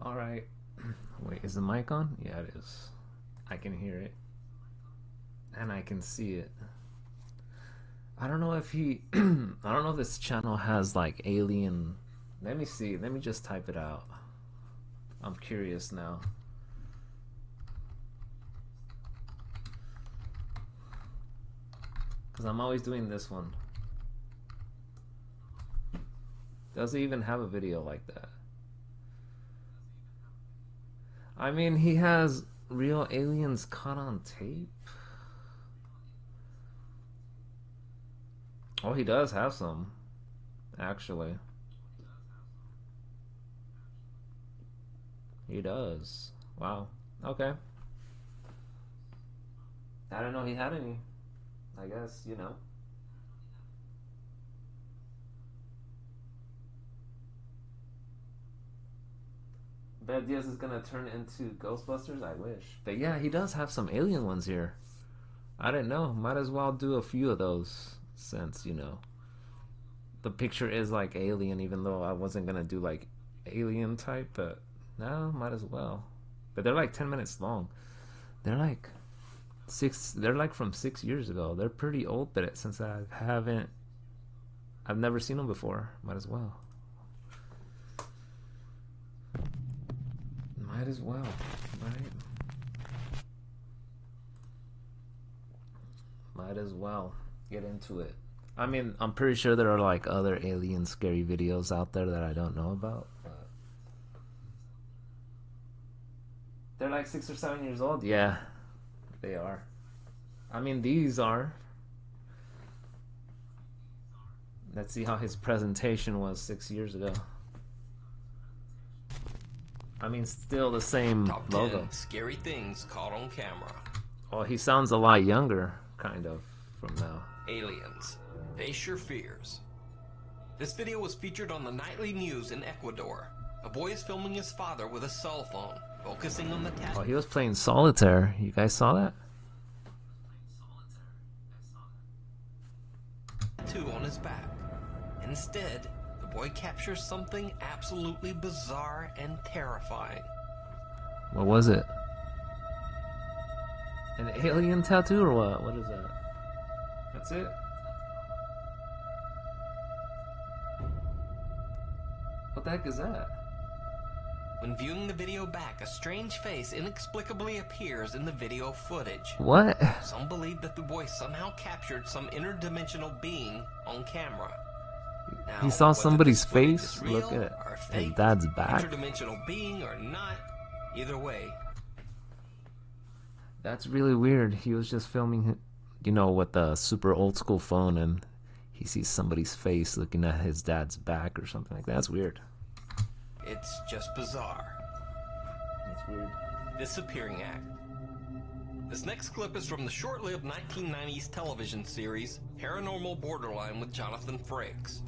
Alright. Wait, is the mic on? Yeah, it is. I can hear it. And I can see it. I don't know if he... I don't know if this channel has, like, alien... Let me see. Let me just type it out. I'm curious now. Because I'm always doing this one. Does he even have a video like that? I mean, he has real aliens caught on tape. Oh, he does have some, actually. He does. Wow. Okay. I didn't know he had any. I guess, you know. Bad Diaz is gonna turn into Ghostbusters? I wish. But yeah, he does have some alien ones here. I didn't know. Might as well do a few of those since, you know, the picture is like alien, even though I wasn't gonna do like alien type, but no, might as well. But they're like 10 minutes long. They're like they're like from 6 years ago. They're pretty old, but since I've never seen them before, might as well. Might as well, right? Might as well get into it. I mean, I'm pretty sure there are like other alien scary videos out there that I don't know about. But they're like 6 or 7 years old. Yeah, they are. I mean, these are. Let's see how his presentation was 6 years ago. I mean, still the same Top logo. 10 scary things caught on camera. Oh, he sounds a lot younger, kind of, from now. Aliens. Face your fears. This video was featured on the nightly news in Ecuador. A boy is filming his father with a cell phone, focusing on the Oh, he was playing solitaire. You guys saw that? tattoo on his back. Instead, the boy captures something absolutely bizarre and terrifying. What was it? An alien tattoo or what? What is that? That's it? What the heck is that? When viewing the video back, a strange face inexplicably appears in the video footage. What? Some believe that the boy somehow captured some interdimensional being on camera. Now, He saw whether somebody's this footage face? is real Look at or his fake, dad's back. interdimensional being or not, either way. That's really weird. He was just filming, you know, with a super old school phone, and he sees somebody's face looking at his dad's back or something like that. That's weird. It's just bizarre. That's weird. Disappearing Act. This next clip is from the short-lived 1990s television series Paranormal Borderline with Jonathan Frakes.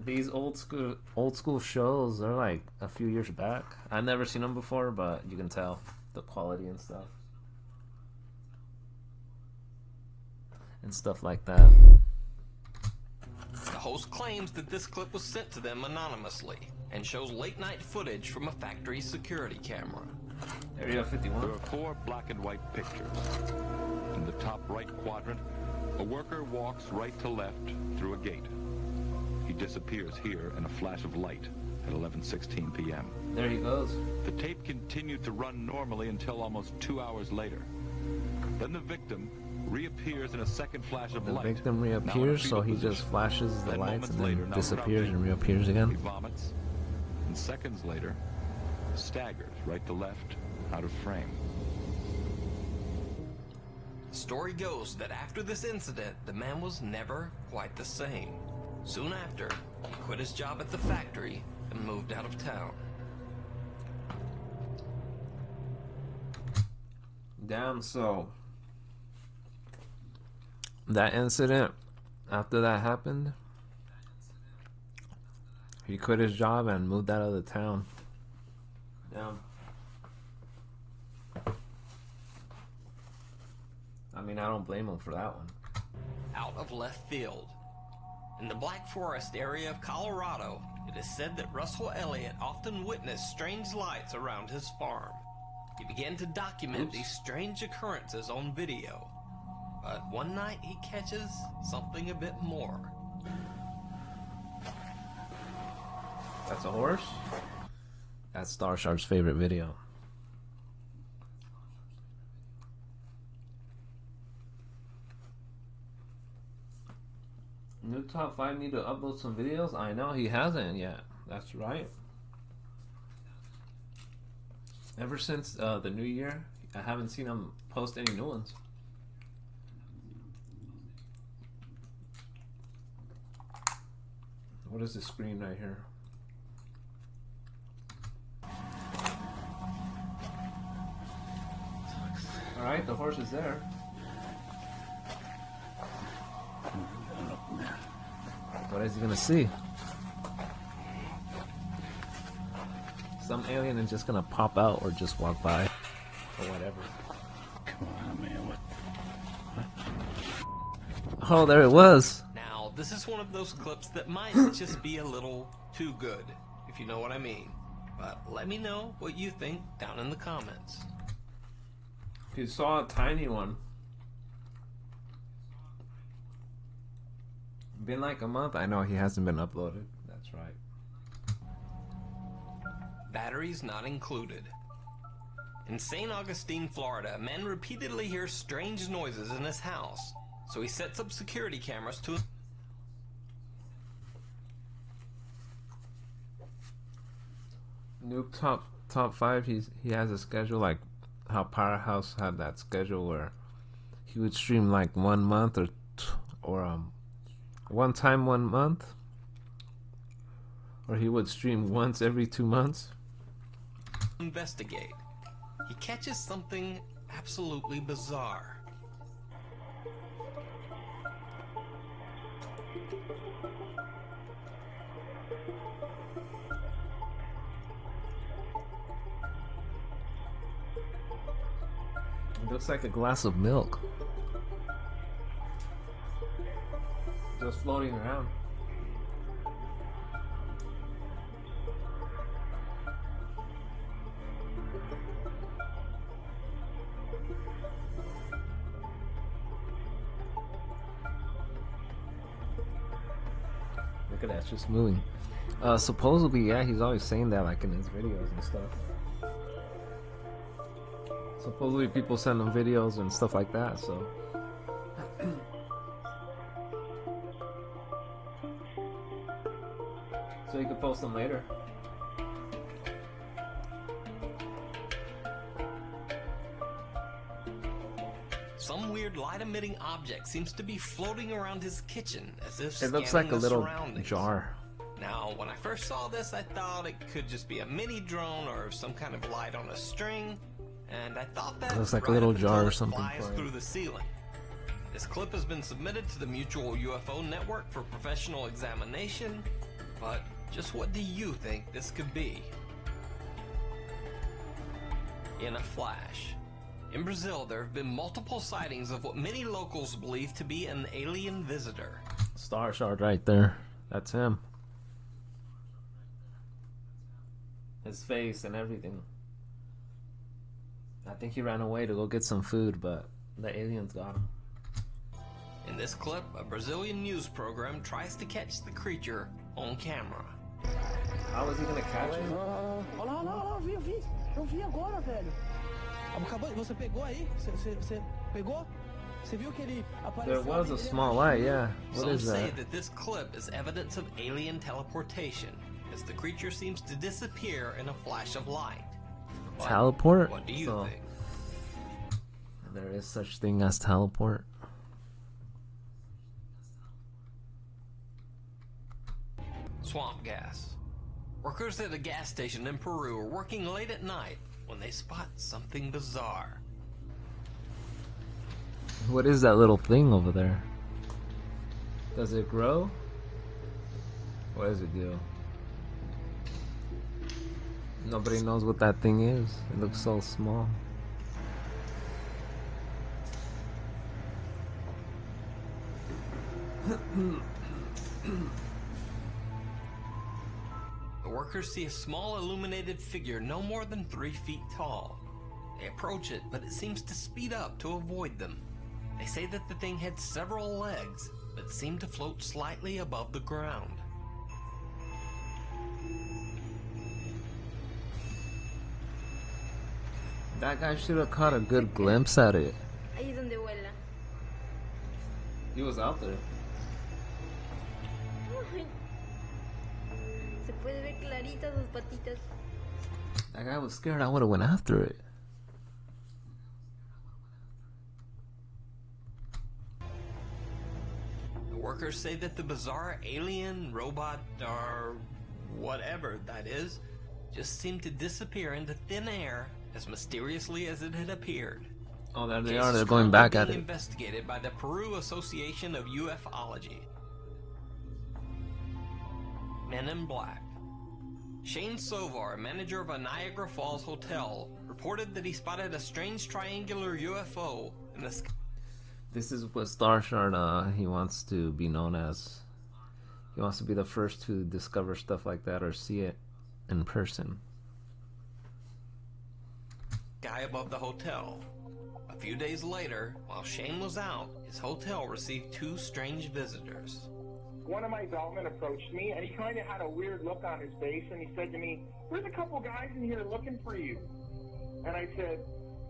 These old school shows are like a few years back. I've never seen them before, but you can tell the quality and stuff. And stuff like that. The host claims that this clip was sent to them anonymously and shows late-night footage from a factory security camera. Area 51. There are 4 black and white pictures. In the top right quadrant, a worker walks right to left through a gate. He disappears here in a flash of light at 11:16 p.m. There he goes. The tape continued to run normally until almost 2 hours later. Then the victim reappears in a second flash of The light. victim now in a reappears, so fetal he just position. flashes the Then lights moments and later, then now disappears crouching, and reappears he again. vomits, and seconds later, staggers right to left, out of frame. The story goes that after this incident, the man was never quite the same. Soon after, he quit his job at the factory and moved out of town. Damn, so that incident, after that happened, he quit his job and moved out of the town. Damn. I mean, I don't blame him for that one. Out of left field. In the Black Forest area of Colorado, It is said that Russell Elliott often witnessed strange lights around his farm. He began to document these strange occurrences on video. But one night he catches something a bit more. That's a horse? That's Starsharp's favorite video. New top 5 need to upload some videos? I know he hasn't yet. That's right. Ever since the new year, I haven't seen him post any new ones. What is this screen right here? Alright, the horse is there. What is he gonna see? Some alien is just gonna pop out or just walk by or whatever. Come on, man. What? Oh, there it was. Now, this is one of those clips that might just be a little too good, if you know what I mean. But let me know what you think down in the comments. You saw a tiny one. Been like a month. I know he hasn't been uploaded. That's right. Batteries not included. In St. Augustine, Florida, a man repeatedly hears strange noises in his house, so he sets up security cameras to... New top 5. He has a schedule like how Powerhouse had that schedule where he would stream like 1 month or one time 1 month, or he would stream once every 2 months. Investigate. He catches something absolutely bizarre. It looks like a glass of milk just floating around. Look at that, it's just moving. Supposedly, yeah, he's always saying that like in his videos and stuff. Supposedly people send him videos and stuff like that, so. So you can post them later. Some weird light-emitting object seems to be floating around his kitchen as if It looks scanning like a the little surroundings. jar. Now, when I first saw this, I thought it could just be a mini drone or some kind of light on a string, and I thought that It looks like a right little up until jar or it something flies for it. through the ceiling. This clip has been submitted to the Mutual UFO Network for professional examination, but just what do you think this could be? In a flash. In Brazil, there have been multiple sightings of what many locals believe to be an alien visitor. Starshard right there. That's him. His face and everything. I think he ran away to go get some food, but the aliens got him. In this clip, a Brazilian news program tries to catch the creature on camera. How is he gonna catch him? Olha lá, olha lá, eu vi agora, velho. Acabou, você pegou aí? Você pegou? Você viu que ele apareceu? There was a small light, yeah. What Some is say that? that this clip is evidence of alien teleportation, as the creature seems to disappear in a flash of light. But Teleport? what do you So, think? there is such thing as teleport. Swamp gas. Workers at a gas station in Peru are working late at night when they spot something bizarre. What is that little thing over there? Does it grow? What does it do? Nobody knows what that thing is. It looks so small. workers see a small illuminated figure no more than 3 feet tall. They approach it, but it seems to speed up to avoid them. They say that the thing had several legs, but seemed to float slightly above the ground. That guy should have caught a good glimpse at it. Ahí es donde vuela. He was out there. Ay. Se puede ver clarita sus patitas. That guy was scared. I would have went after it. The workers say that the bizarre alien, robot, or whatever that is, just seemed to disappear into thin air as mysteriously as it had appeared. Oh, there they Case are. is They're going currently back at being it. investigated by the Peru Association of UFOlogy. Men in Black. Shane Sovar, manager of a Niagara Falls hotel, reported that he spotted a strange triangular UFO in the sky. This is what Starshard, he wants to be known as. He wants to be the first to discover stuff like that or see it in person. Guy above the hotel. A few days later, while Shane was out, his hotel received 2 strange visitors. One of my bellmen approached me, and he kind of had a weird look on his face, and he said to me, "There's a couple guys in here looking for you." And I said,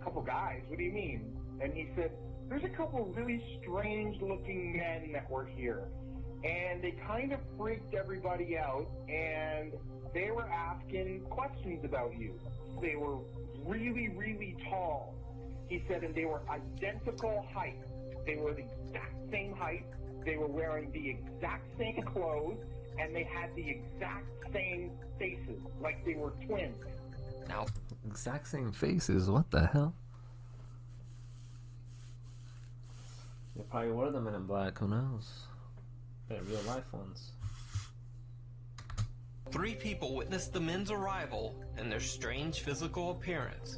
"Couple guys? What do you mean?" And he said, "There's a couple really strange-looking men that were here, and they kind of freaked everybody out, and they were asking questions about you. They were really, really tall." He said, and they were identical height. They were the exact same height. They were wearing the exact same clothes, and they had the exact same faces, like they were twins. Now, Exact same faces. What the hell? They probably were the Men in Black. Who knows? They're real life ones. 3 people witnessed the men's arrival and their strange physical appearance.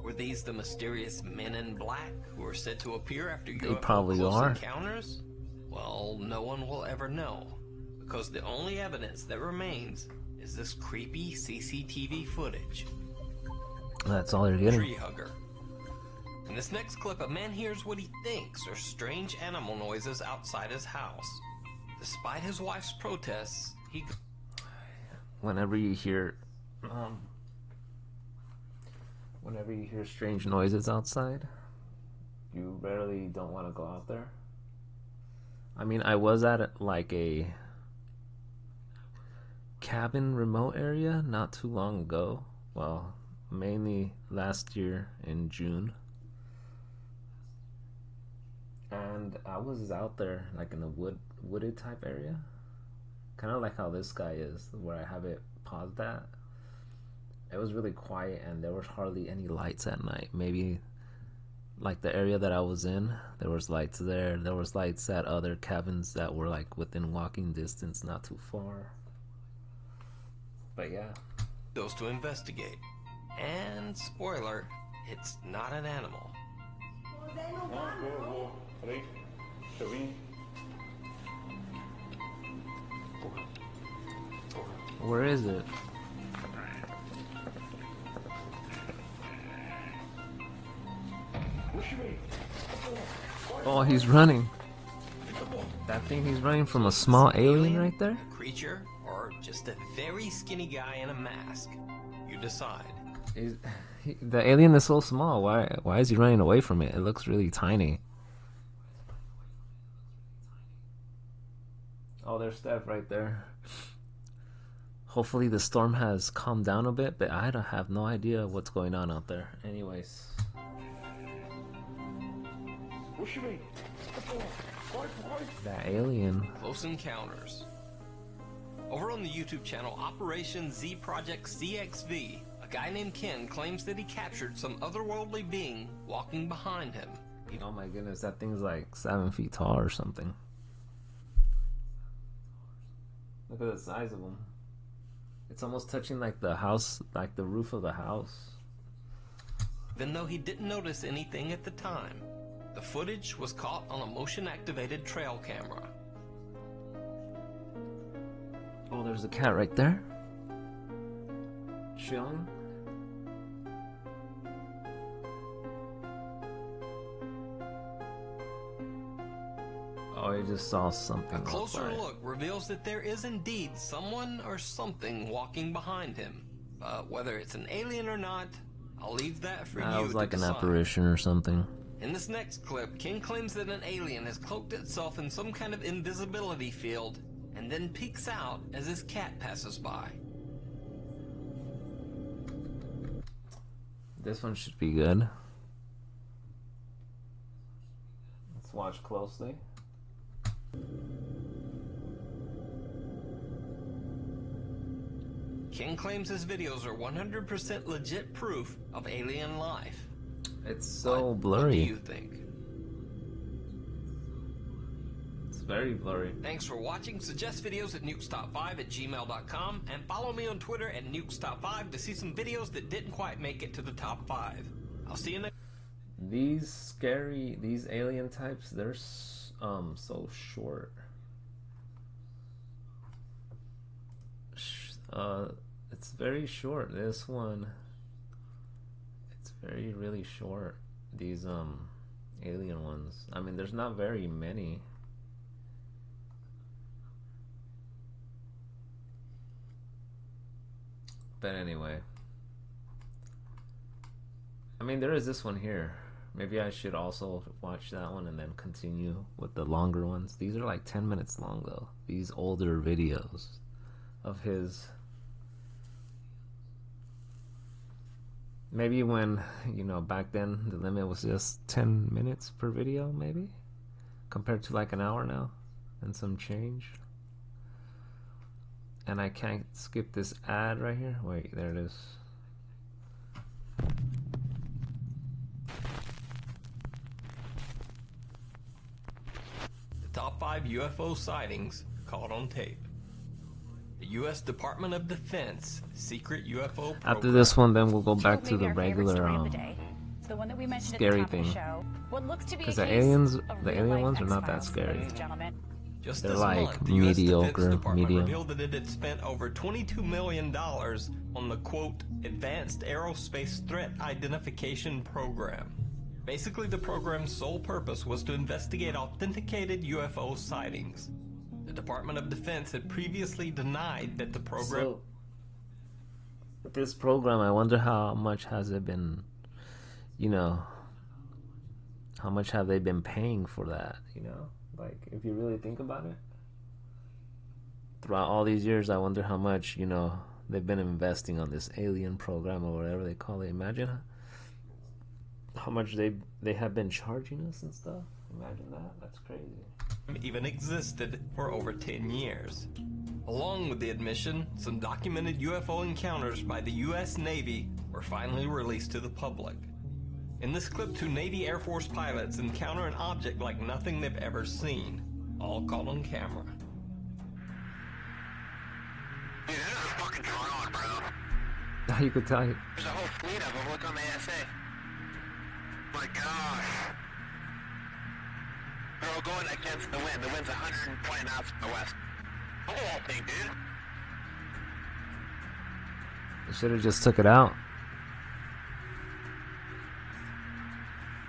Were these the mysterious Men in Black who were said to appear after UFO probably close are. encounters? Well, no one will ever know, because the only evidence that remains is this creepy CCTV footage. That's all you're getting. Tree hugger. In this next clip, a man hears what he thinks are strange animal noises outside his house. Despite his wife's protests, he... Whenever you hear strange noises outside, you rarely don't want to go out there. I mean, I was at like a cabin remote area not too long ago. Well, mainly last year in June. And I was out there like in a wooded type area. Kind of like how this guy is, where I have it paused at. It was really quiet and there was hardly any lights at night. Maybe like the area that I was in, there was lights there. There was lights at other cabins that were like within walking distance, not too far. But yeah. goes to investigate. And spoiler, it's not an animal. Where is it? Oh, he's running. That thing he's running from a small alien right there? A creature, or just a very skinny guy in a mask? You decide. The alien is so small. Why is he running away from it? It looks really tiny. Oh, there's Steph right there. Hopefully the storm has calmed down a bit, but I have no idea what's going on out there. Anyways. That alien. Close Encounters. Over on the YouTube channel Operation Z Project CXV, a guy named Ken claims that he captured some otherworldly being walking behind him. Oh my goodness, that thing's like 7 feet tall or something. Look at the size of him. It's almost touching like the house, like the roof of the house. Even though he didn't notice anything at the time, the footage was caught on a motion-activated trail camera. Oh, there's a cat right there. chilling. Oh, he just saw something. A closer look reveals that there is indeed someone or something walking behind him. But whether it's an alien or not, I'll leave that for you to decide. That was like an apparition or something. In this next clip, King claims that an alien has cloaked itself in some kind of invisibility field and then peeks out as his cat passes by. This one should be good. Let's watch closely. King claims his videos are 100% legit proof of alien life. It's so But blurry. What do you think? It's very blurry. Thanks for watching. Suggest videos at nukestop5@gmail.com and follow me on Twitter at nukestop5 to see some videos that didn't quite make it to the top 5. I'll see you next. These alien types, they're so short. It's very short. This one, it's really short. These alien ones. I mean, there's not very many. But anyway, I mean, there is this one here. Maybe I should also watch that one and then continue with the longer ones. These are like 10 minutes long though. These older videos of his. Maybe when, you know, back then the limit was just 10 minutes per video, maybe? Compared to like an hour now and some change. And I can't skip this ad right here. Wait, there it is. The top 5 UFO sightings caught on tape. The U.S. Department of Defense secret UFO program. After this one, then we'll go back to Maybe the our favorite regular story of the day. It's the one that we mentioned at the scary top of the thing. show. What looks to be a Because the case aliens, of the alien real-life ones are not that X-Files, scary. ladies and gentlemen. Just They're this like month, the U.S. mediocre, Defense Department medium. revealed that it had spent over $22 million on the, quote, Advanced Aerospace Threat Identification Program. Basically, the program's sole purpose was to investigate authenticated UFO sightings. The Department of Defense had previously denied that the program... So, this program, I wonder how much has it been, you know, how much have they been paying for that, you know? Like, if you really think about it, throughout all these years, I wonder how much, you know, they've been investing on this alien program or whatever they call it. Imagine how much they have been charging us and stuff. Imagine that. That's crazy. even existed for over 10 years. Along with the admission, some documented UFO encounters by the U.S. Navy were finally released to the public. In this clip, 2 Navy Air Force pilots encounter an object like nothing they've ever seen, all caught on camera. Dude, this is a fucking drone, bro. How you could tell? There's a whole fleet of them. Look on the ASA. My gosh. They're all going against the wind. The wind's 120 knots from the west. Look at that thing, dude. They should have just took it out.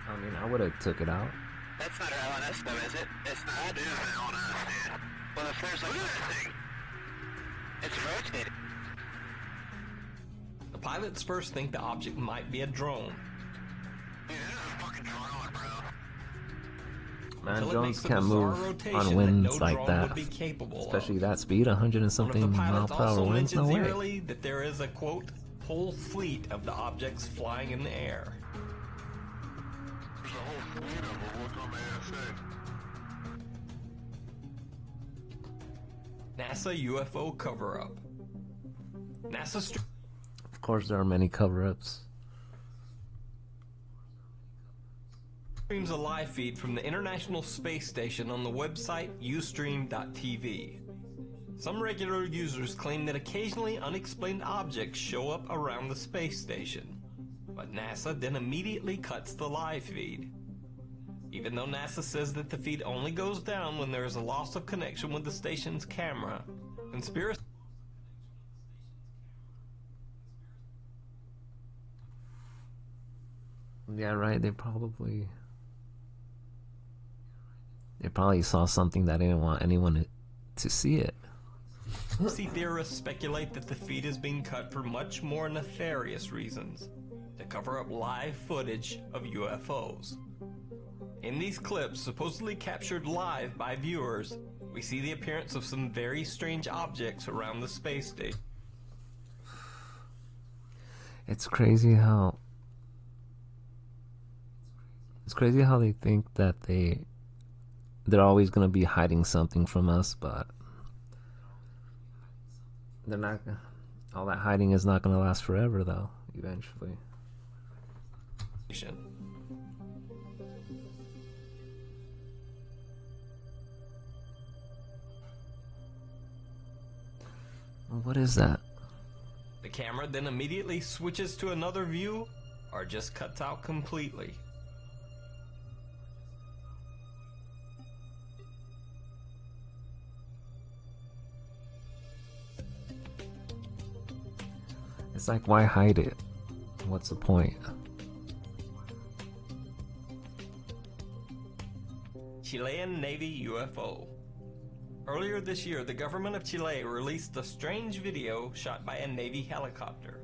I mean, I would have took it out. That's not our LNS though, is it? It's not. That is an LNS, dude. Well, if there's like... Look at that thing. It's rotating. The pilots first think the object might be a drone. Dude, this is a fucking drone, bro. Man, Until it drones makes a can't bizarre move rotation on that winds no like drone that. would be capable Especially of. that speed, 100 and One of something the mile pilots per hour also winds. No mentions way. eerily that there is a, quote, whole fleet of the objects flying in the air. There's a whole fleet of them. Look on the ASA. NASA UFO cover-up. NASA Of course, there are many cover-ups. streams a live feed from the International Space Station on the website ustream.tv. Some regular users claim that occasionally unexplained objects show up around the space station, but NASA then immediately cuts the live feed. Even though NASA says that the feed only goes down when there is a loss of connection with the station's camera, conspiracy Yeah, right. They probably saw something that they didn't want anyone to see it. See, theorists speculate that the feed is being cut for much more nefarious reasons, to cover up live footage of UFOs. In these clips, supposedly captured live by viewers, we see the appearance of some very strange objects around the space station. It's crazy how they think that they're always gonna be hiding something from us, but they're not. All that hiding is not gonna last forever, though. Eventually. What is that? The camera then immediately switches to another view, or just cuts out completely. It's like, why hide it? What's the point? Chilean Navy UFO. Earlier this year, the government of Chile released a strange video shot by a Navy helicopter.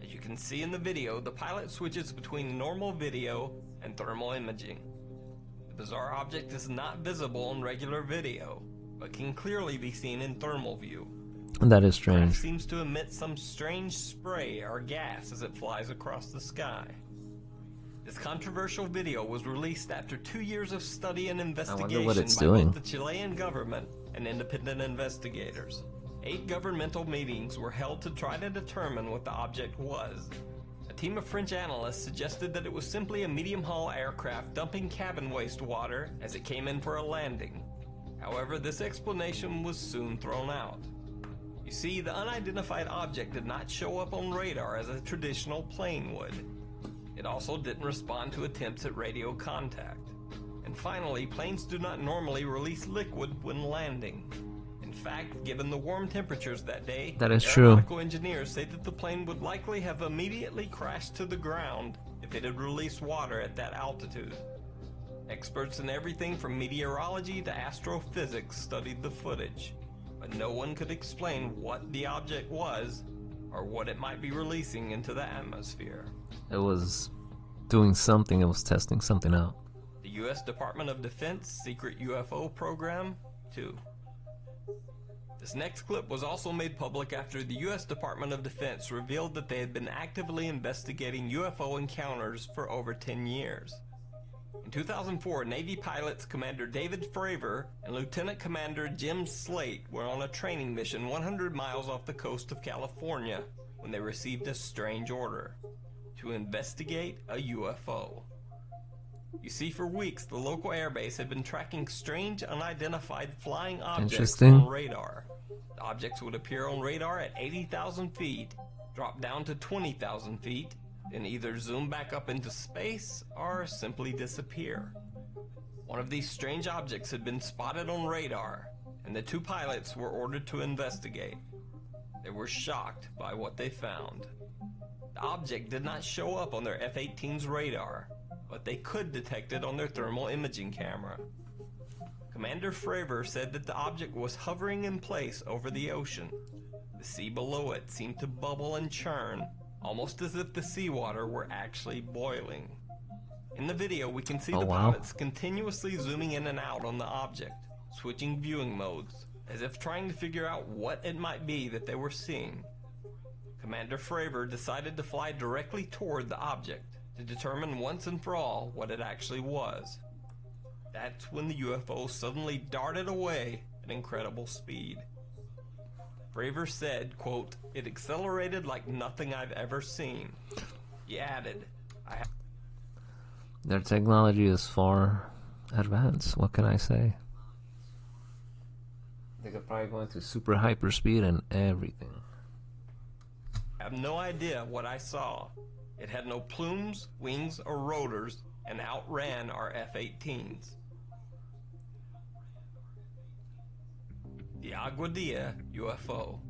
As you can see in the video, the pilot switches between normal video and thermal imaging. The bizarre object is not visible in regular video, but can clearly be seen in thermal view. That is strange. The craft seems to emit some strange spray or gas as it flies across the sky. This controversial video was released after 2 years of study and investigation by both the Chilean government and independent investigators. 8 governmental meetings were held to try to determine what the object was. A team of French analysts suggested that it was simply a medium-haul aircraft dumping cabin wastewater as it came in for a landing. However, this explanation was soon thrown out. You see, the unidentified object did not show up on radar as a traditional plane would. It also didn't respond to attempts at radio contact. And finally, planes do not normally release liquid when landing. In fact, given the warm temperatures that day, that is true. Aeronautical engineers say that the plane would likely have immediately crashed to the ground if it had released water at that altitude. Experts in everything from meteorology to astrophysics studied the footage, but no one could explain what the object was or what it might be releasing into the atmosphere. It was doing something, it was testing something out. The U.S. Department of Defense secret UFO program, too. This next clip was also made public after the U.S. Department of Defense revealed that they had been actively investigating UFO encounters for over 10 years. In 2004, Navy pilots Commander David Fravor and Lieutenant Commander Jim Slate were on a training mission 100 miles off the coast of California when they received a strange order to investigate a UFO. You see, for weeks, the local airbase had been tracking strange, unidentified flying objects on radar. The objects would appear on radar at 80,000 feet, drop down to 20,000 feet, then either zoom back up into space or simply disappear. One of these strange objects had been spotted on radar, and the 2 pilots were ordered to investigate. They were shocked by what they found. The object did not show up on their F-18's radar, but they could detect it on their thermal imaging camera. Commander Fravor said that the object was hovering in place over the ocean. The sea below it seemed to bubble and churn, almost as if the seawater were actually boiling. In the video, we can see the pilots continuously zooming in and out on the object, switching viewing modes, as if trying to figure out what it might be that they were seeing. Commander Fravor decided to fly directly toward the object to determine once and for all what it actually was. That's when the UFO suddenly darted away at incredible speed. Fravor said, quote, "It accelerated like nothing I've ever seen." He added, Their technology is far advanced. What can I say? They could probably go into super hyperspeed and everything. I have no idea what I saw. It had no plumes, wings, or rotors, and outran our F-18s. The Aguadilla UFO.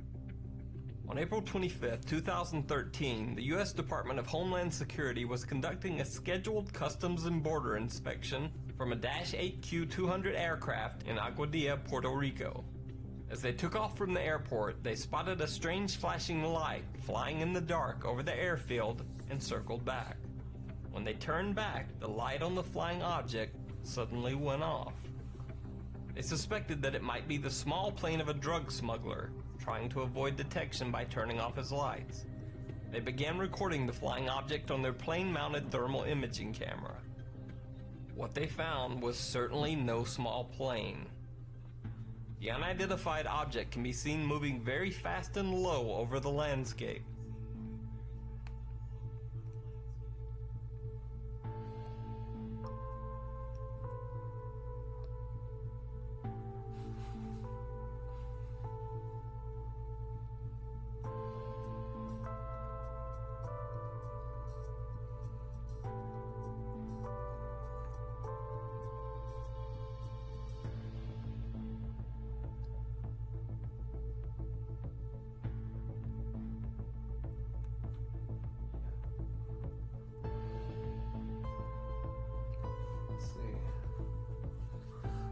On April 25, 2013, the U.S. Department of Homeland Security was conducting a scheduled Customs and Border inspection from a Dash 8Q-200 aircraft in Aguadilla, Puerto Rico. As they took off from the airport, they spotted a strange flashing light flying in the dark over the airfield and circled back. When they turned back, the light on the flying object suddenly went off. They suspected that it might be the small plane of a drug smuggler trying to avoid detection by turning off his lights. They began recording the flying object on their plane-mounted thermal imaging camera. What they found was certainly no small plane. The unidentified object can be seen moving very fast and low over the landscape.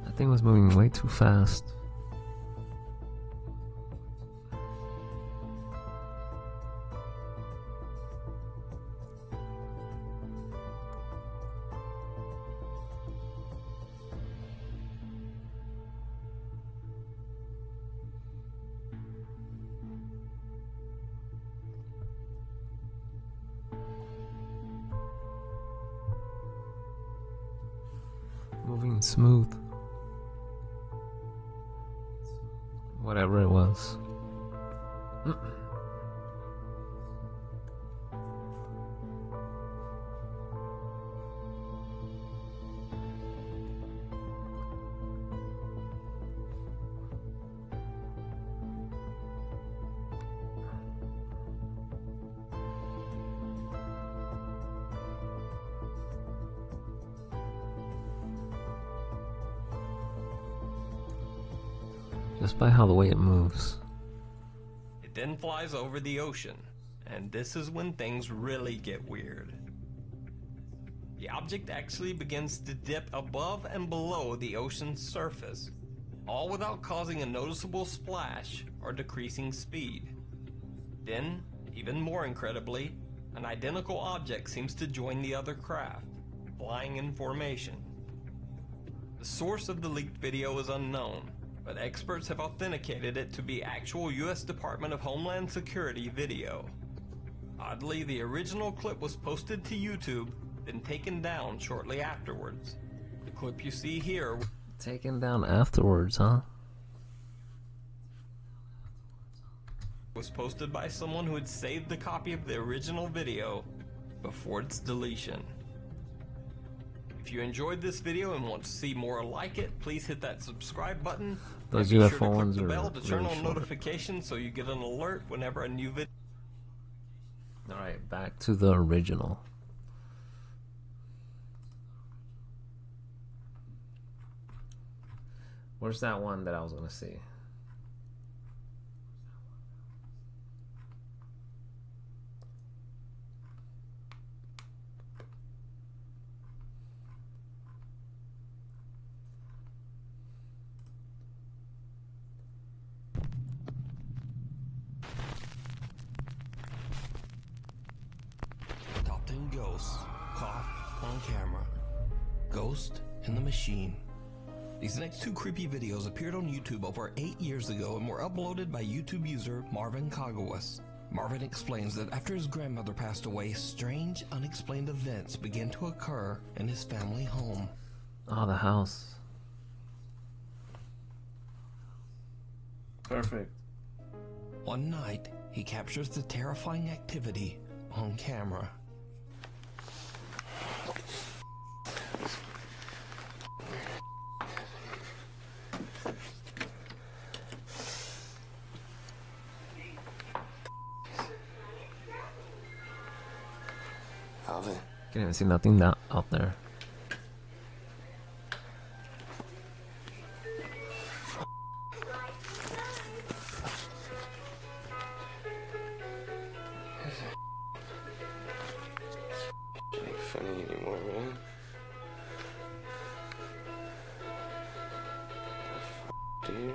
That thing was moving way too fast. Moving smooth. Whatever it was. Just by how the way it moves. It then flies over the ocean, and this is when things really get weird. The object actually begins to dip above and below the ocean's surface, all without causing a noticeable splash or decreasing speed. Then, even more incredibly, an identical object seems to join the other craft, flying in formation. The source of the leaked video is unknown, but experts have authenticated it to be actual U.S. Department of Homeland Security video. Oddly, the original clip was posted to YouTube, then taken down shortly afterwards. The clip you see here... Taken down afterwards, huh? ...was posted by someone who had saved the copy of the original video before its deletion. If you enjoyed this video and want to see more like it, please hit that subscribe button. Those and be UFO sure to click ones the are bell to turn really on short. notifications so you get an alert whenever a new video. Alright, back to the original. Where's that one that I was gonna see? Top 10 ghosts caught on camera. Ghost in the Machine. These next two creepy videos appeared on YouTube over 8 years ago and were uploaded by YouTube user Marvin Kagawas. Marvin explains that after his grandmother passed away, strange, unexplained events began to occur in his family home. Oh, the house. Perfect. One night, he captures the terrifying activity on camera. Alvin. Can't even see nothing out there. funny anymore, man. The f, dude.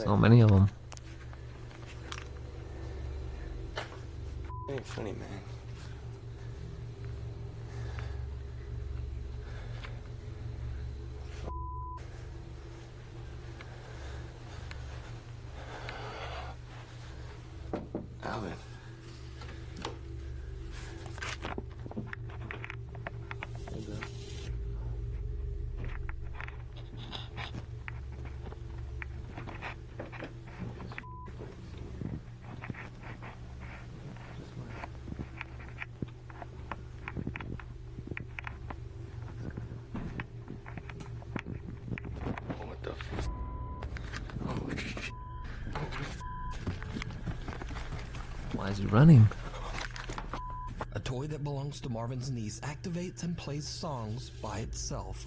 So many of them. Ain't funny, man. Alvin. Hey, bro. What the f? Oh, shit. Why is he running? A toy that belongs to Marvin's niece activates and plays songs by itself.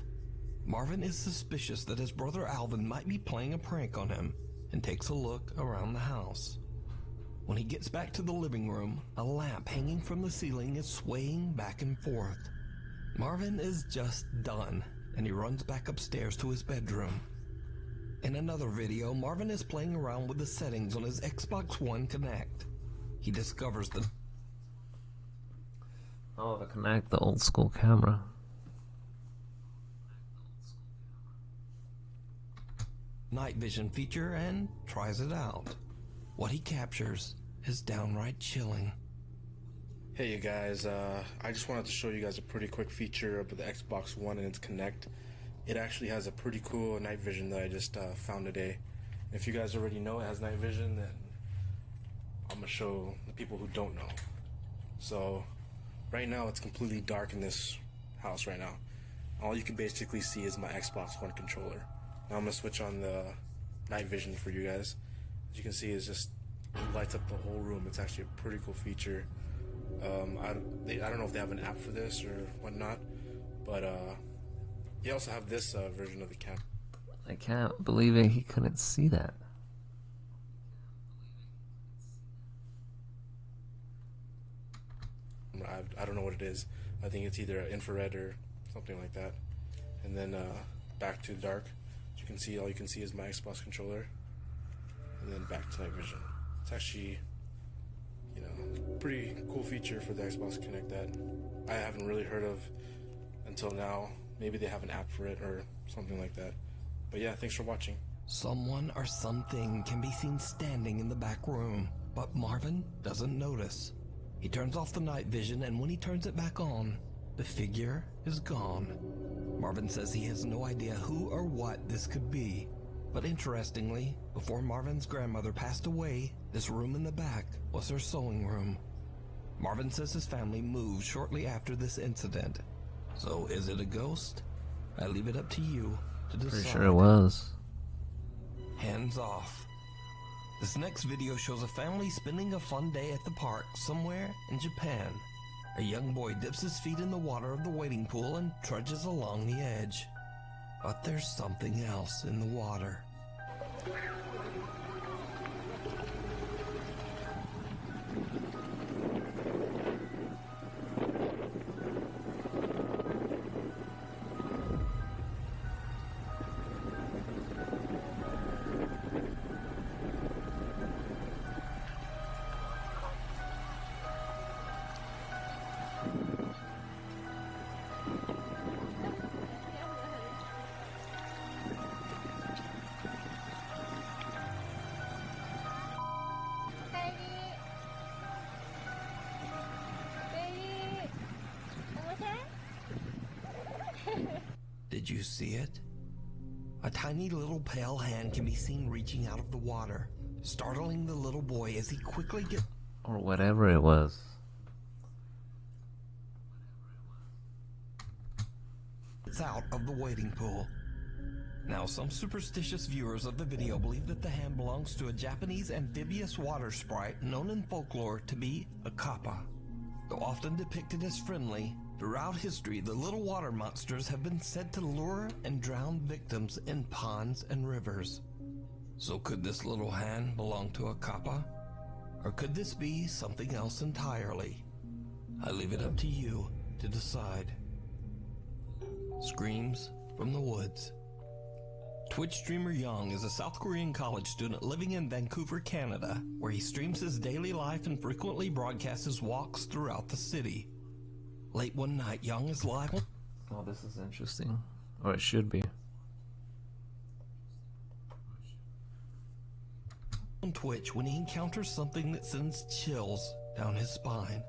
Marvin is suspicious that his brother Alvin might be playing a prank on him and takes a look around the house. When he gets back to the living room, a lamp hanging from the ceiling is swaying back and forth. Marvin is just done, and he runs back upstairs to his bedroom. In another video, Marvin is playing around with the settings on his Xbox One Connect. He discovers the Connect, the old school camera. night vision feature and tries it out. What he captures is downright chilling. Hey you guys, I just wanted to show you guys a pretty quick feature of the Xbox One and its Connect. It actually has a pretty cool night vision that I just found today. If you guys already know it has night vision, then I'm gonna show the people who don't know. So right now it's completely dark in this house right now. All you can basically see is my Xbox One controller. Now I'm gonna switch on the night vision for you guys. As you can see, it lights up the whole room. It's actually a pretty cool feature. I don't know if they have an app for this or whatnot, but they also have this version of the camera. I can't believe it. He couldn't see that. I don't know what it is. I think it's either infrared or something like that. And then back to dark. As you can see, all you can see is my Xbox controller. And then back to night vision. It's actually, you know, pretty cool feature for the Xbox Connect that I haven't really heard of until now. Maybe they have an app for it or something like that. But yeah, thanks for watching. Someone or something can be seen standing in the back room, but Marvin doesn't notice. He turns off the night vision, and when he turns it back on, the figure is gone. Marvin says he has no idea who or what this could be. But interestingly, before Marvin's grandmother passed away, this room in the back was her sewing room. Marvin says his family moved shortly after this incident. So is it a ghost? I leave it up to you to decide. Pretty sure it was. Hands off. This next video shows a family spending a fun day at the park somewhere in Japan. A young boy dips his feet in the water of the wading pool and trudges along the edge. But there's something else in the water. Did you see it? A tiny little pale hand can be seen reaching out of the water, startling the little boy as he quickly gets... Or whatever it was. out of the wading pool. Now, some superstitious viewers of the video believe that the hand belongs to a Japanese amphibious water sprite known in folklore to be a kappa. Though often depicted as friendly, Throughout history, the little water monsters have been said to lure and drown victims in ponds and rivers. So could this little hand belong to a kappa? Or could this be something else entirely? I leave it up to you to decide. Screams from the Woods. Twitch streamer Young is a South Korean college student living in Vancouver, Canada, where he streams his daily life and frequently broadcasts his walks throughout the city. Late one night, Young is live. Oh, this is interesting. Or it should be. On Twitch when he encounters something that sends chills down his spine.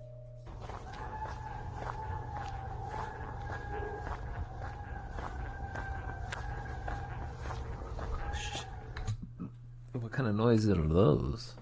What kind of noises are those?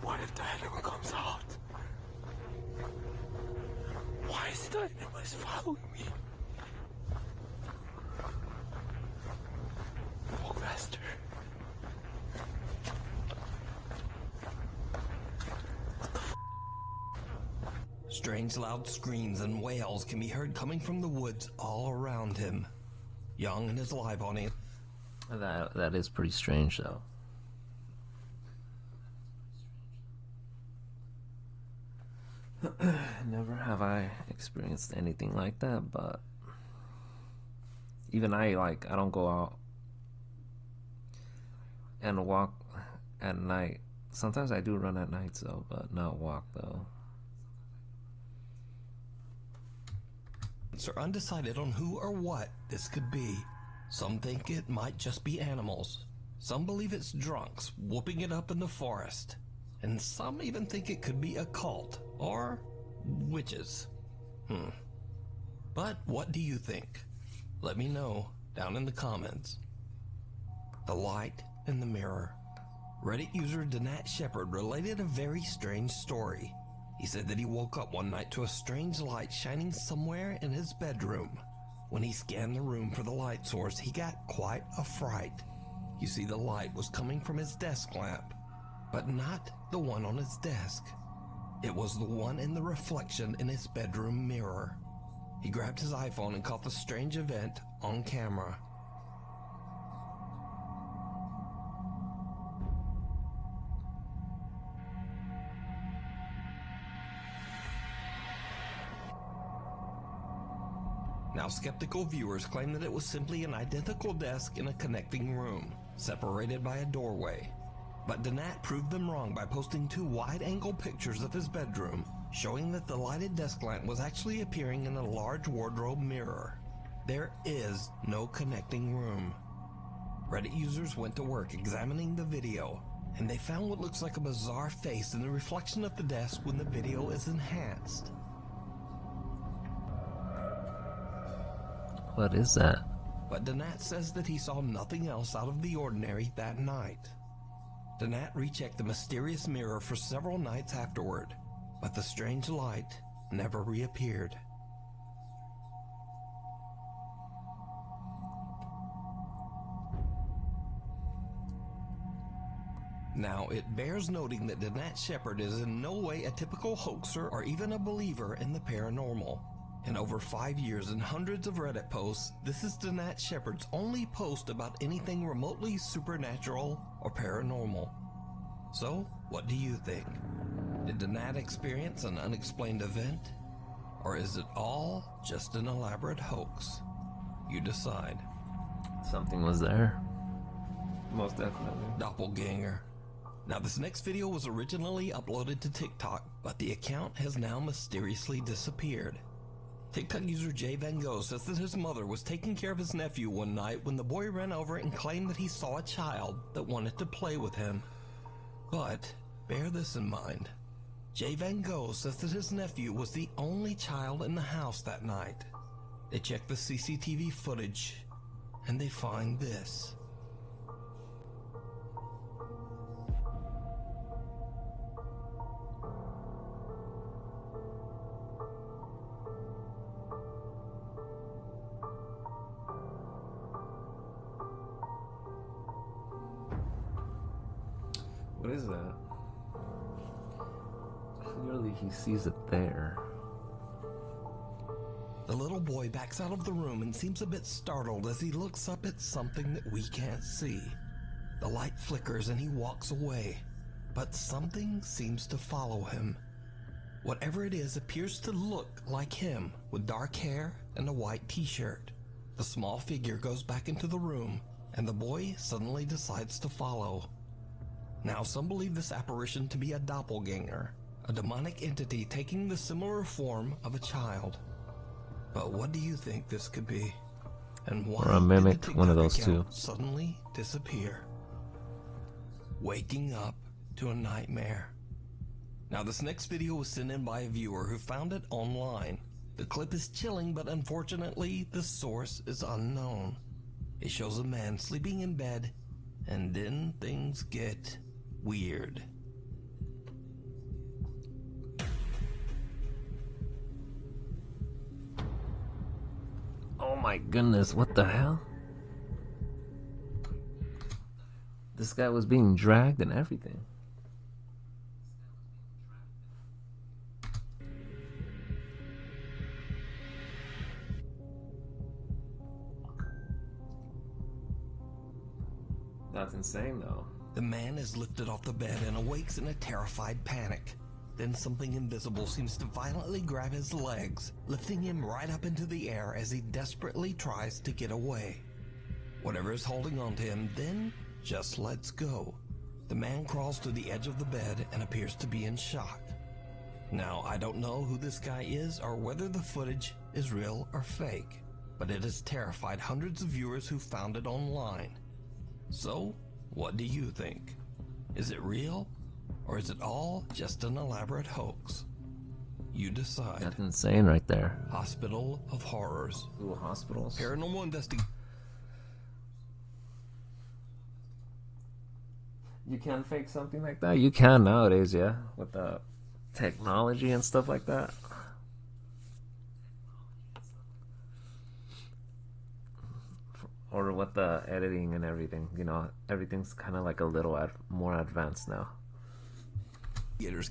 What if the animal comes out? Why is the animal following me? Walk faster. Strange loud screams and wails can be heard coming from the woods all around him. Young and his live audience. That is pretty strange, though. Never have I experienced anything like that, but even I don't go out and walk at night. Sometimes I do run at night, though, but not walk, though. Are undecided on who or what this could be. Some think it might just be animals. Some believe it's drunks whooping it up in the forest. And some even think it could be a cult or witches. But what do you think? Let me know down in the comments. The light in the mirror. Reddit user Danat Shepard related a very strange story. He said that he woke up one night to a strange light shining somewhere in his bedroom. When he scanned the room for the light source, he got quite a fright. You see, the light was coming from his desk lamp, but not the one on his desk. It was the one in the reflection in his bedroom mirror. He grabbed his iPhone and caught the strange event on camera. Now, skeptical viewers claim that it was simply an identical desk in a connecting room, separated by a doorway. But Danat proved them wrong by posting 2 wide-angle pictures of his bedroom, showing that the lighted desk lamp was actually appearing in a large wardrobe mirror. There is no connecting room. Reddit users went to work examining the video, and they found what looks like a bizarre face in the reflection of the desk when the video is enhanced. What is that? But Danat says that he saw nothing else out of the ordinary that night. Danat rechecked the mysterious mirror for several nights afterward, but the strange light never reappeared. Now, it bears noting that Danat Shepard is in no way a typical hoaxer or even a believer in the paranormal. In over 5 years and hundreds of Reddit posts, this is Danat Shepard's only post about anything remotely supernatural or paranormal. So, what do you think? Did Danat experience an unexplained event? Or is it all just an elaborate hoax? You decide. Something was there. Most definitely. Doppelganger. Now, this next video was originally uploaded to TikTok, but the account has now mysteriously disappeared. TikTok user Jay Van Gogh says that his mother was taking care of his nephew one night when the boy ran over and claimed that he saw a child that wanted to play with him. But bear this in mind. Jay Van Gogh says that his nephew was the only child in the house that night. They check the CCTV footage and they find this. What is that? Clearly he sees it there. The little boy backs out of the room and seems a bit startled as he looks up at something that we can't see. The light flickers and he walks away, but something seems to follow him. Whatever it is appears to look like him, with dark hair and a white t-shirt. The small figure goes back into the room, and the boy suddenly decides to follow. Now, some believe this apparition to be a doppelganger, a demonic entity taking the similar form of a child. But what do you think this could be? And why or a mimic, did the one of TikTok those two. account suddenly disappear? Waking up to a nightmare. Now, this next video was sent in by a viewer who found it online. The clip is chilling, but unfortunately, the source is unknown. It shows a man sleeping in bed, and then things get weird. Oh my goodness, what the hell? This guy was being dragged and everything. That's insane though. The man is lifted off the bed and awakes in a terrified panic. Then something invisible seems to violently grab his legs, lifting him right up into the air as he desperately tries to get away. Whatever is holding on to him then just lets go. The man crawls to the edge of the bed and appears to be in shock. Now, I don't know who this guy is or whether the footage is real or fake, but it has terrified hundreds of viewers who found it online. So, what do you think? Is it real, or is it all just an elaborate hoax? You decide. That's insane right there. Hospital of Horrors. Ooh, hospitals. Paranormal investigation. You can fake something like that? You can nowadays, yeah, with the technology and stuff like that. Or with the editing and everything, you know, everything's kind of like a little more advanced now.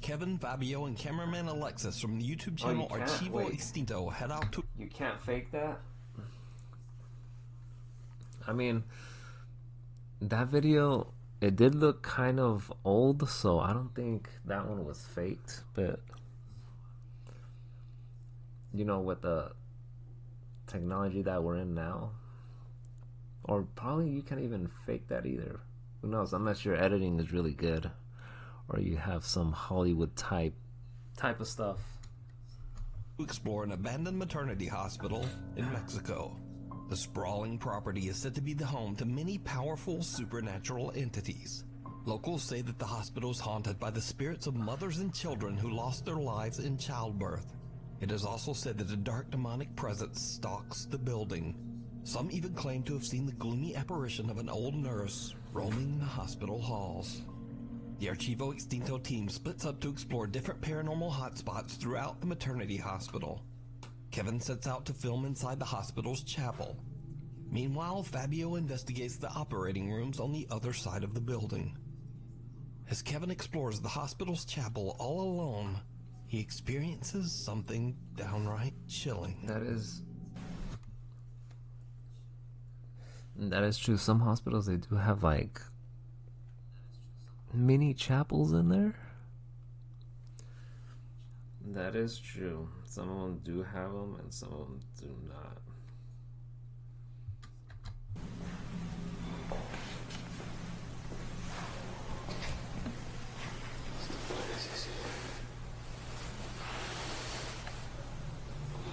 Kevin, Fabio, and cameraman Alexis from the YouTube channel Archivo Extinto head out to... You can't fake that? I mean, that video, it did look kind of old, so I don't think that one was faked, but you know, with the technology that we're in now, or probably you can't even fake that either. Who knows? Unless your editing is really good, or you have some Hollywood type of stuff. Explore an abandoned maternity hospital in Mexico. The sprawling property is said to be the home to many powerful supernatural entities. Locals say that the hospital is haunted by the spirits of mothers and children who lost their lives in childbirth. It is also said that a dark demonic presence stalks the building. Some even claim to have seen the gloomy apparition of an old nurse roaming the hospital halls. The Archivo Extinto team splits up to explore different paranormal hotspots throughout the maternity hospital. Kevin sets out to film inside the hospital's chapel. Meanwhile, Fabio investigates the operating rooms on the other side of the building. As Kevin explores the hospital's chapel all alone, he experiences something downright chilling. That is true. Some hospitals, they do have like mini chapels in there. That is true. Some of them do have them and some of them do not.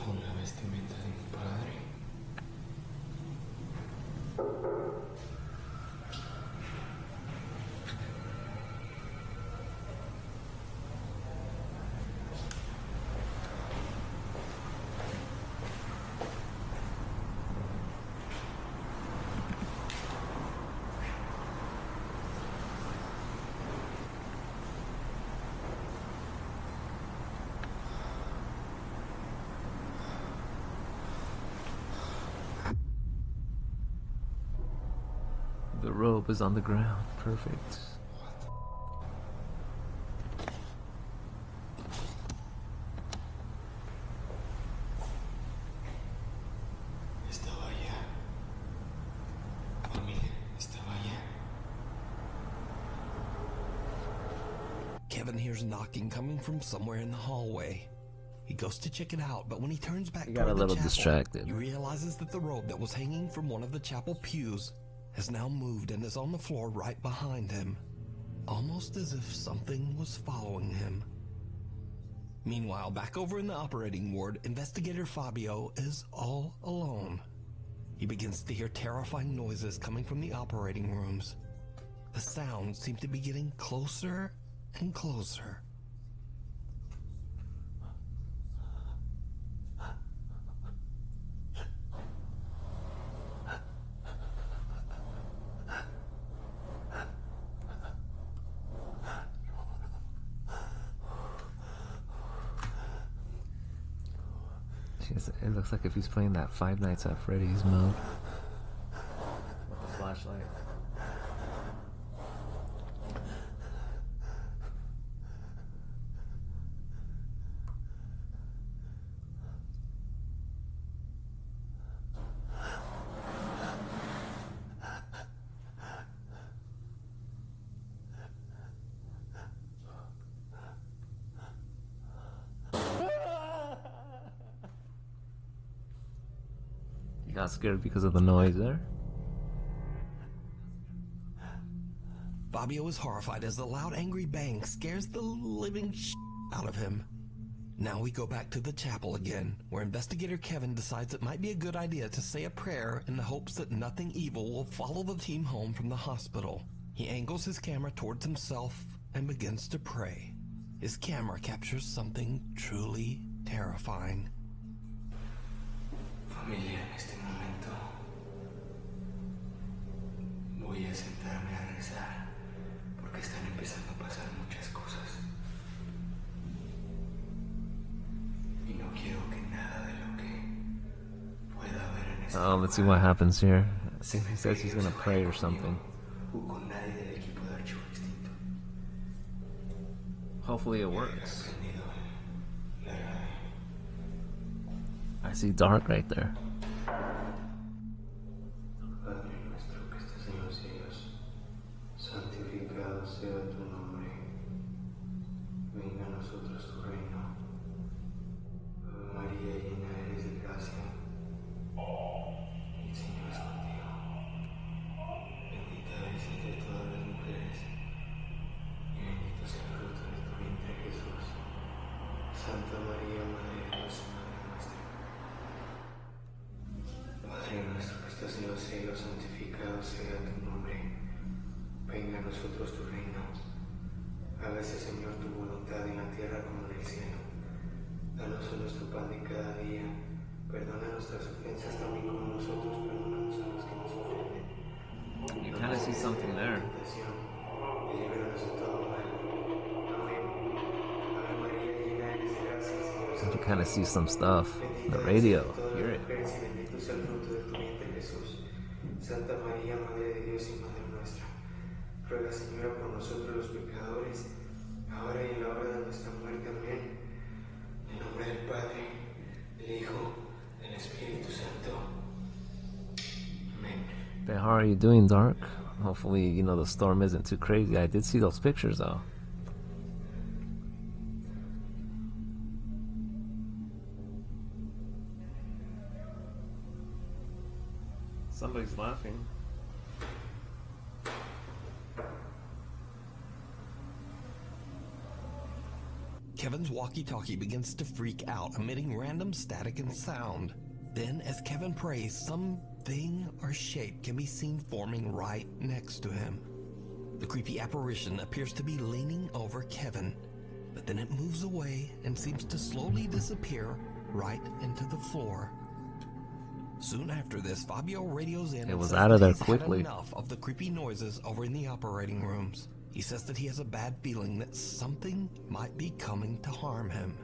Una bestia. robe is on the ground. Perfect. Kevin hears knocking coming from somewhere in the hallway. He goes to check it out, but when he turns back got a toward little the chapel, distracted. he realizes that the robe that was hanging from one of the chapel pews has now moved and is on the floor right behind him, almost as if something was following him. Meanwhile, back over in the operating ward, investigator Fabio is all alone. He begins to hear terrifying noises coming from the operating rooms. The sounds seem to be getting closer and closer. It looks like if he's playing that Five Nights at Freddy's mode with the flashlight. Got scared because of the noise there. Fabio is horrified as the loud, angry bang scares the living out of him. Now we go back to the chapel again, where investigator Kevin decides it might be a good idea to say a prayer in the hopes that nothing evil will follow the team home from the hospital. He angles his camera towards himself and begins to pray. His camera captures something truly terrifying. Familia, en este momento voy a sentarme a rezar porque están empezando a pasar muchas cosas y no quiero que nada de lo que pueda haber en este Oh, let's see what happens here. I think he says he's gonna pray or something. o con nadie del equipo de Archivo Extinto. Hopefully it works. I see Dark right there. Padre nuestro que estás en los cielos, santificado sea tu nombre. Venga a nosotros tu reino. Ave María, llena eres de gracia. El Señor es contigo. Bendita eres entre todas las mujeres. Y bendito sea el fruto de tu vientre, Jesús. Santa María, Madre de Dios y Madre nuestra. Padre nuestro que estás en los cielos, santificado sea tu nombre. Venga a nosotros tu reino. Hágase, Señor, tu voluntad en la tierra como en el cielo. Danos hoy nuestro pan de cada día. Perdona nuestras ofensas también como nosotros perdonamos a los que nos ofenden. You kind of see something there. Y líbranos de todo mal. Amén. Ave María, llena eres de gracia, el Señor es You kind of see some stuff. The radio. Hear it. bendito sea el fruto de tu vientre, Jesús. Santa María, Madre de Dios y Madre nuestra, ruega, Señora, por nosotros los pecadores, ahora y en la hora de nuestra muerte. Amén. En nombre del Padre, del Hijo, del Espíritu Santo. Amén. But how are you doing, Dark? Hopefully, you know, the storm isn't too crazy. I did see those pictures, though. Somebody's laughing. Kevin's walkie-talkie begins to freak out, emitting random static and sound. Then, as Kevin prays, something or shape can be seen forming right next to him. The creepy apparition appears to be leaning over Kevin, but then it moves away and seems to slowly disappear right into the floor. Soon after this, Fabio radios in. It was and says out of that there he's had quickly. enough of the creepy noises over in the operating rooms. He says that he has a bad feeling that something might be coming to harm him.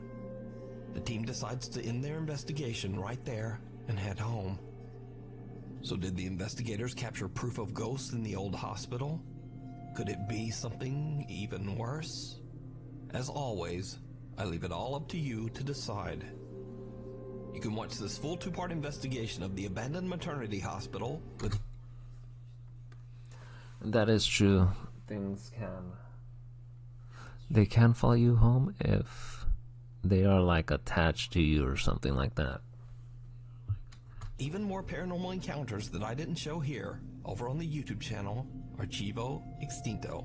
The team decides to end their investigation right there and head home. So did the investigators capture proof of ghosts in the old hospital? Could it be something even worse? As always, I leave it all up to you to decide. You can watch this full 2-part investigation of the abandoned maternity hospital with... That is true. They can follow you home if they are like attached to you or something like that. Even more paranormal encounters that I didn't show here over on the YouTube channel Archivo Extinto.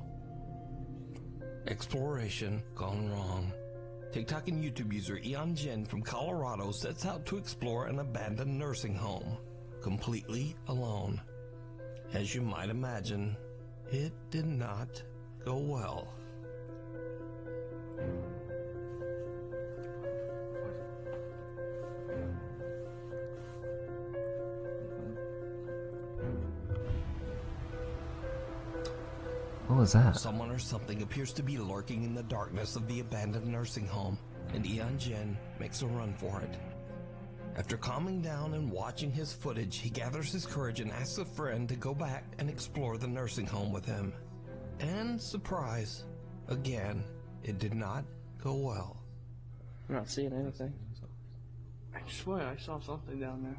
Exploration gone wrong. TikTok and YouTube user Eon Jin from Colorado sets out to explore an abandoned nursing home, completely alone. As you might imagine, it did not go well. What was that? Someone or something appears to be lurking in the darkness of the abandoned nursing home, and Eon Jin makes a run for it. After calming down and watching his footage, he gathers his courage and asks a friend to go back and explore the nursing home with him. And surprise, again, it did not go well. I'm not seeing anything. I swear I saw something down there.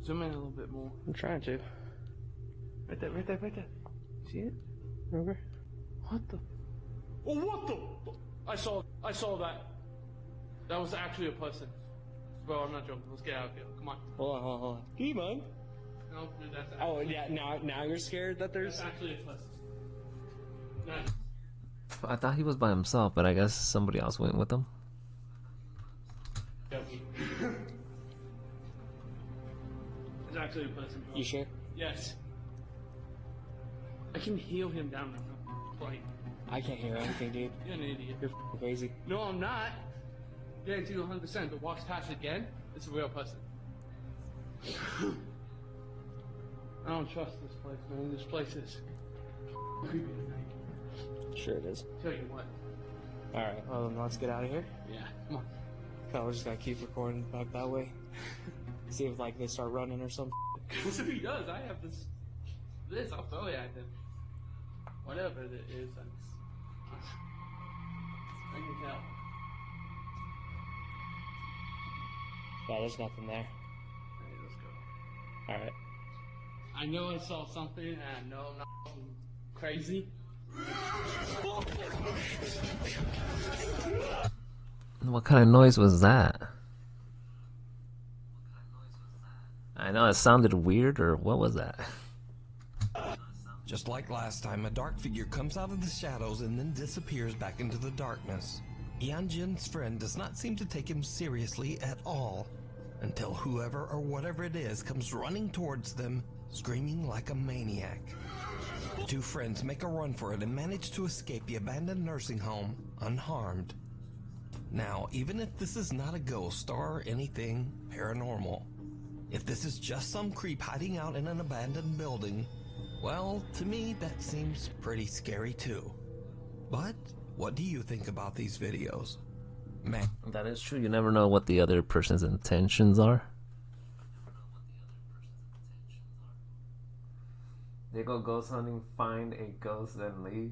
Zoom in a little bit more. I'm trying to. Right there, right there, right there. See it? Remember? What the? Oh, what the? I saw that. That was actually a person. Bro, I'm not joking. Let's get out of here. Come on. Hold on. Come on. No, dude, that's actually... Oh, yeah, now you're scared that there's... That's actually a person. Nice. I thought he was by himself, but I guess somebody else went with him. It's actually a person, bro. You sure? Yes. I can heal him down now. Like, I can't hear anything, dude. You're an idiot. You're crazy. No, I'm not. Guarantee you 100%. But walks past again, it's a real person. I don't trust this place, man. This place is creepy tonight. Sure it is. Tell you what. Alright, well then let's get out of here. Yeah, come on. We're just gonna keep recording back that way. See if like they start running or something. Because if he does, I have this, I'll throw it at him. Whatever it is, I can tell. Yeah, there's nothing there. Alright, let's go. Alright. I know I saw something, and I know I'm not crazy. What kind of noise was that? I know it sounded weird, or what was that? Just like last time, a dark figure comes out of the shadows and then disappears back into the darkness. Eon Jin's friend does not seem to take him seriously at all, until whoever or whatever it is comes running towards them, screaming like a maniac. The two friends make a run for it and manage to escape the abandoned nursing home unharmed. Now, even if this is not a ghost or anything paranormal, if this is just some creep hiding out in an abandoned building, well, to me that seems pretty scary too. But what do you think about these videos? Man, that is true. You never know what the other person's intentions are. They go ghost hunting, find a ghost, then leave.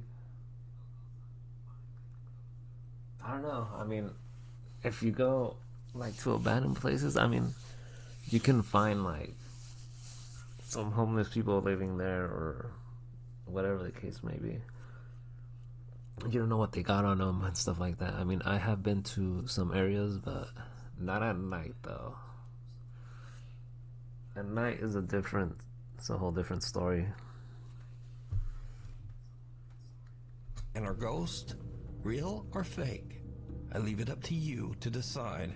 I don't know. I mean, if you go like to abandoned places, I mean, you can find like some homeless people living there or whatever the case may be. You don't know what they got on them and stuff like that. I mean, I have been to some areas, but not at night though. At night is it's a whole different story. And are ghosts real or fake? I leave it up to you to decide.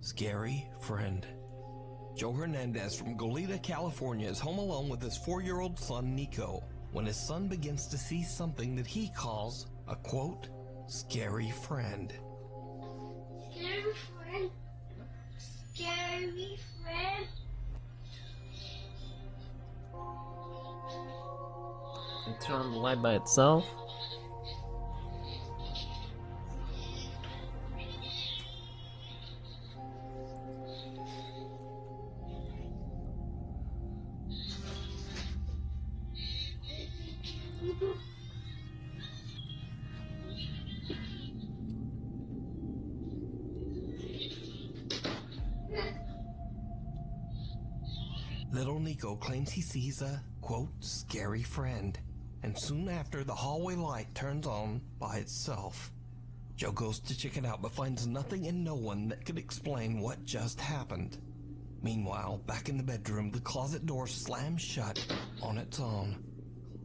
Scary friend. Joe Hernandez from Goleta, California is home alone with his 4-year-old son Nico when his son begins to see something that he calls a quote, scary friend. Scary friend. Scary friend. It turned on the light by itself. Little Nico claims he sees a, quote, scary friend, and soon after the hallway light turns on by itself. Joe goes to check it out but finds nothing and no one that could explain what just happened. Meanwhile, back in the bedroom, the closet door slams shut on its own.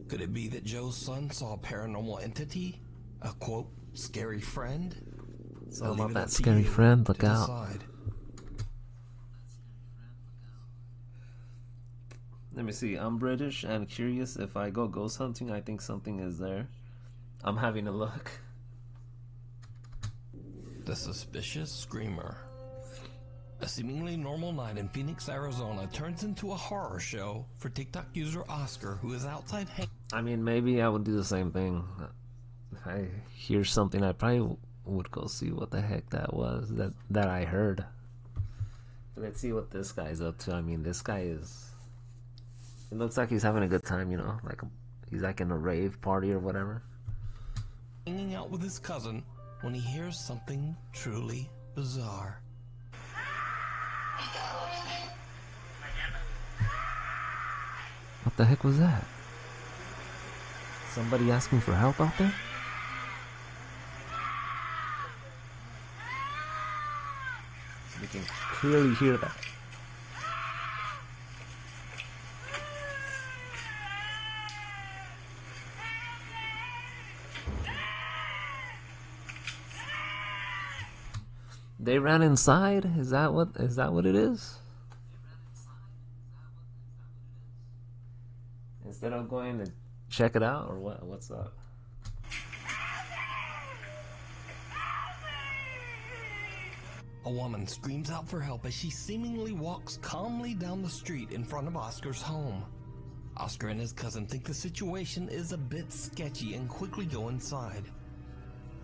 Could it be that Joe's son saw a paranormal entity? A, quote, scary friend? So about that scary friend, look out. Decide. Let me see, I'm British and curious. If I go ghost hunting, I think something is there. I'm having a look. The Suspicious Screamer. A seemingly normal night in Phoenix, Arizona turns into a horror show for TikTok user Oscar, who is outside I mean, maybe I would do the same thing. If I hear something, I probably would go see what the heck that was that I heard. But let's see what this guy's up to. I mean, this guy is... It looks like he's having a good time, you know? Like he's like in a rave party or whatever. hanging out with his cousin when he hears something truly bizarre. What the heck was that? Somebody asking for help out there? We can clearly hear that. They ran inside? Is that what it is? Instead of going to check it out, or what? What's up? A woman screams out for help as she seemingly walks calmly down the street in front of Oscar's home. Oscar and his cousin think the situation is a bit sketchy and quickly go inside.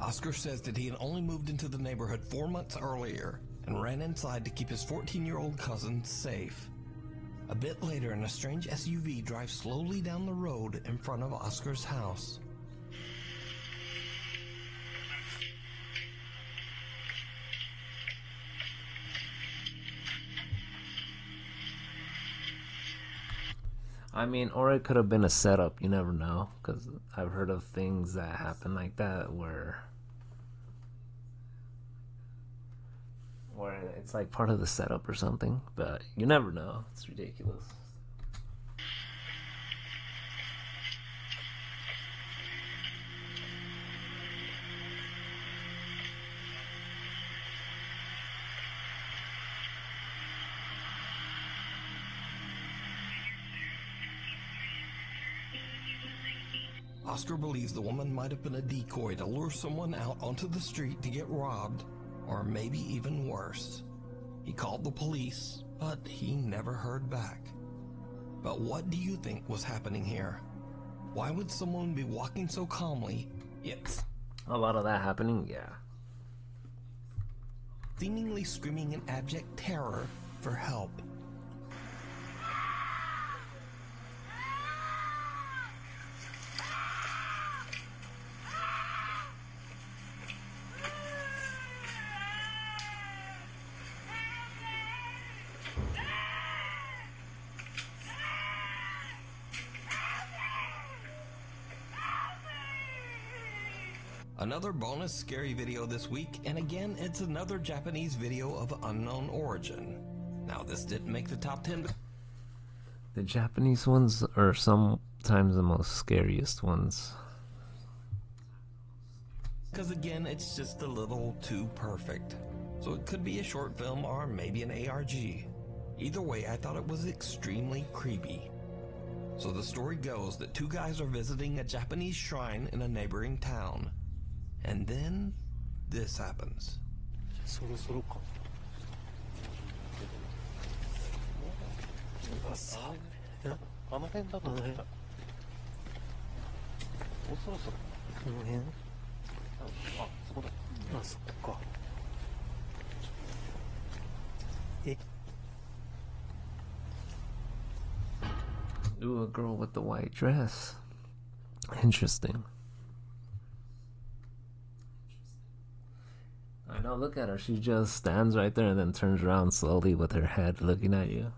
Oscar says that he had only moved into the neighborhood 4 months earlier and ran inside to keep his 14-year-old cousin safe. A bit later, a strange SUV drives slowly down the road in front of Oscar's house. I mean, or it could have been a setup. You never know, because I've heard of things that happen like that where it's like part of the setup or something, but you never know. It's ridiculous. Oscar believes the woman might have been a decoy to lure someone out onto the street to get robbed, or maybe even worse. He called the police, but he never heard back. But what do you think was happening here? Why would someone be walking so calmly, yet a lot of that happening, yeah. seemingly screaming in abject terror for help? Another bonus scary video this week, and again, it's another Japanese video of unknown origin. Now, this didn't make the top 10. The Japanese ones are sometimes the most scariest ones. Because again, it's just a little too perfect. So it could be a short film or maybe an ARG. Either way, I thought it was extremely creepy. So the story goes that two guys are visiting a Japanese shrine in a neighboring town. And then, this happens. Ooh, a girl with the white dress. Interesting. I know, look at her. She just stands right there and then turns around slowly with her head looking at you.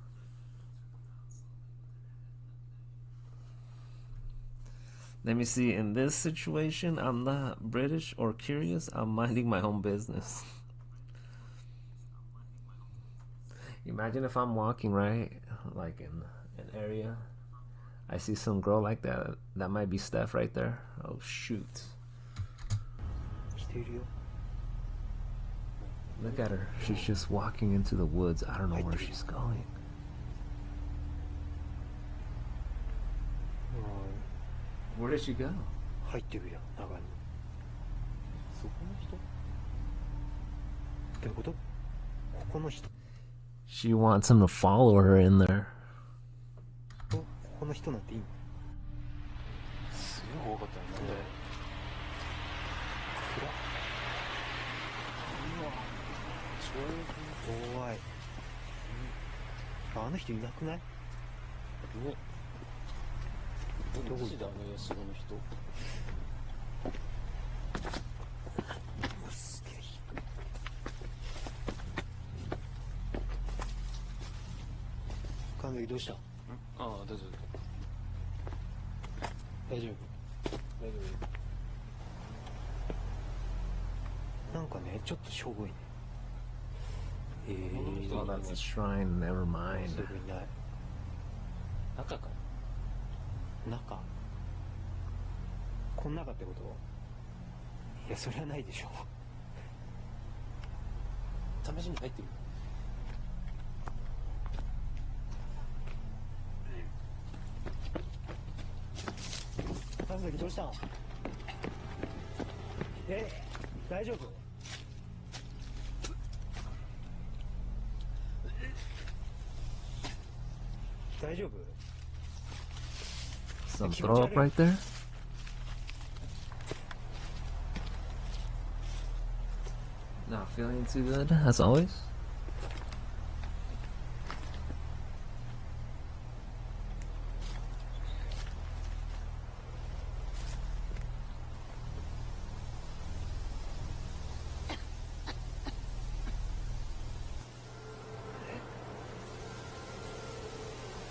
Let me see. In this situation, I'm not British or curious. I'm minding my own business. Imagine if I'm walking, right? Like in an area. I see some girl like that. That might be Steph right there. Oh, shoot. Look at her. She's just walking into the woods. I don't know where she's going. Where did she go? She wants him to follow her in there. Oh, that's a shrine. Never mind. 中か中こん中ってこと？いや、それはないでしょ。試しに入ってみる。神崎どうしたの？大丈夫？大丈夫？Some throw up right there? Not feeling too good, as always?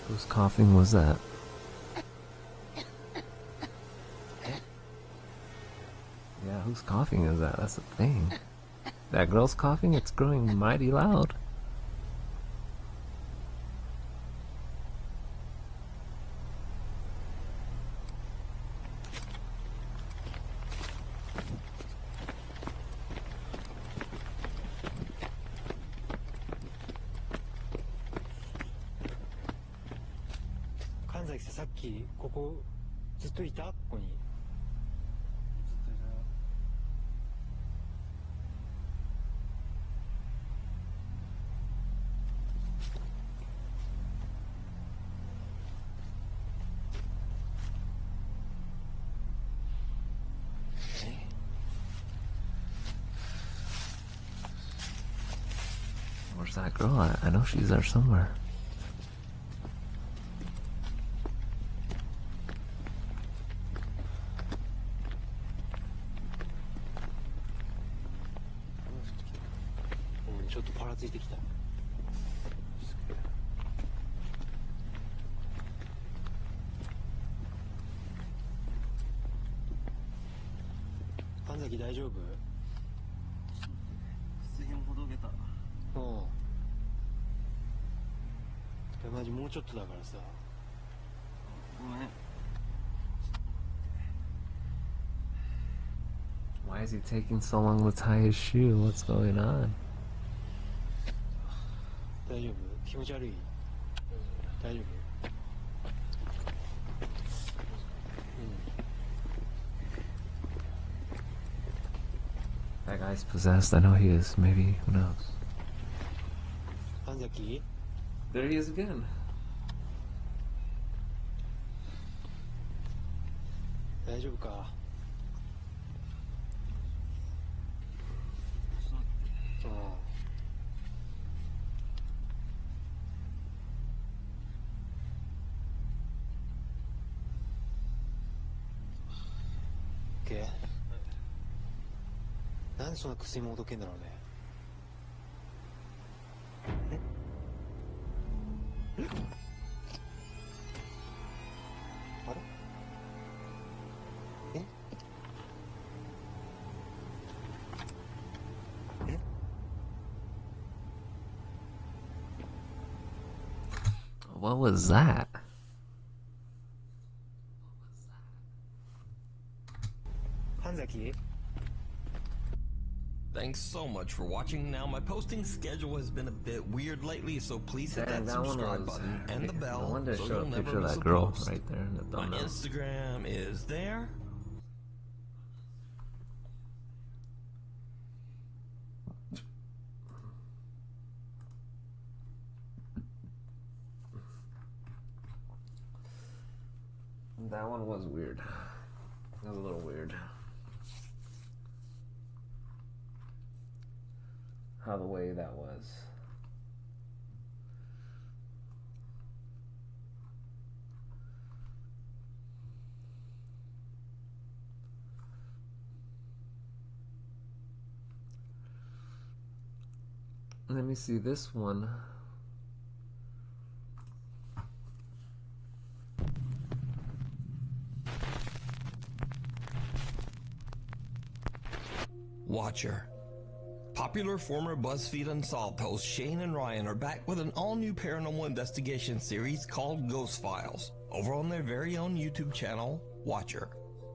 Whose coughing was that? Yeah, whose coughing is that? That's the thing. That girl's coughing, it's growing mighty loud. Kanzaki さっきここずっといた？ここに。Where's that girl at? I know she's there somewhere. Kanzaki 大丈夫？水平ほどけた。マジもうちょっとだからさ。ごめん。Why is he taking so long to tie his shoe? What's going on? 大丈夫？気持ち悪い？大丈夫？That guy's possessed. I know he is. Maybe. Who knows? Kanzaki? There he is again. け？なんでそんな薬もどけんだろうね。あれ？え？ What was that? Hanzaki? Thanks so much for watching. Now, my posting schedule has been a bit weird lately, so please hit that subscribe button and the bell I wanted to so show a you'll picture never of miss that a girl post. right there in the My thumbnail. Instagram is there. That one was weird. That was a little weird. How the way that was. Let me see this one. Watcher. Popular former BuzzFeed Unsolved hosts Shane and Ryan are back with an all-new paranormal investigation series called Ghost Files, over on their very own YouTube channel, Watcher.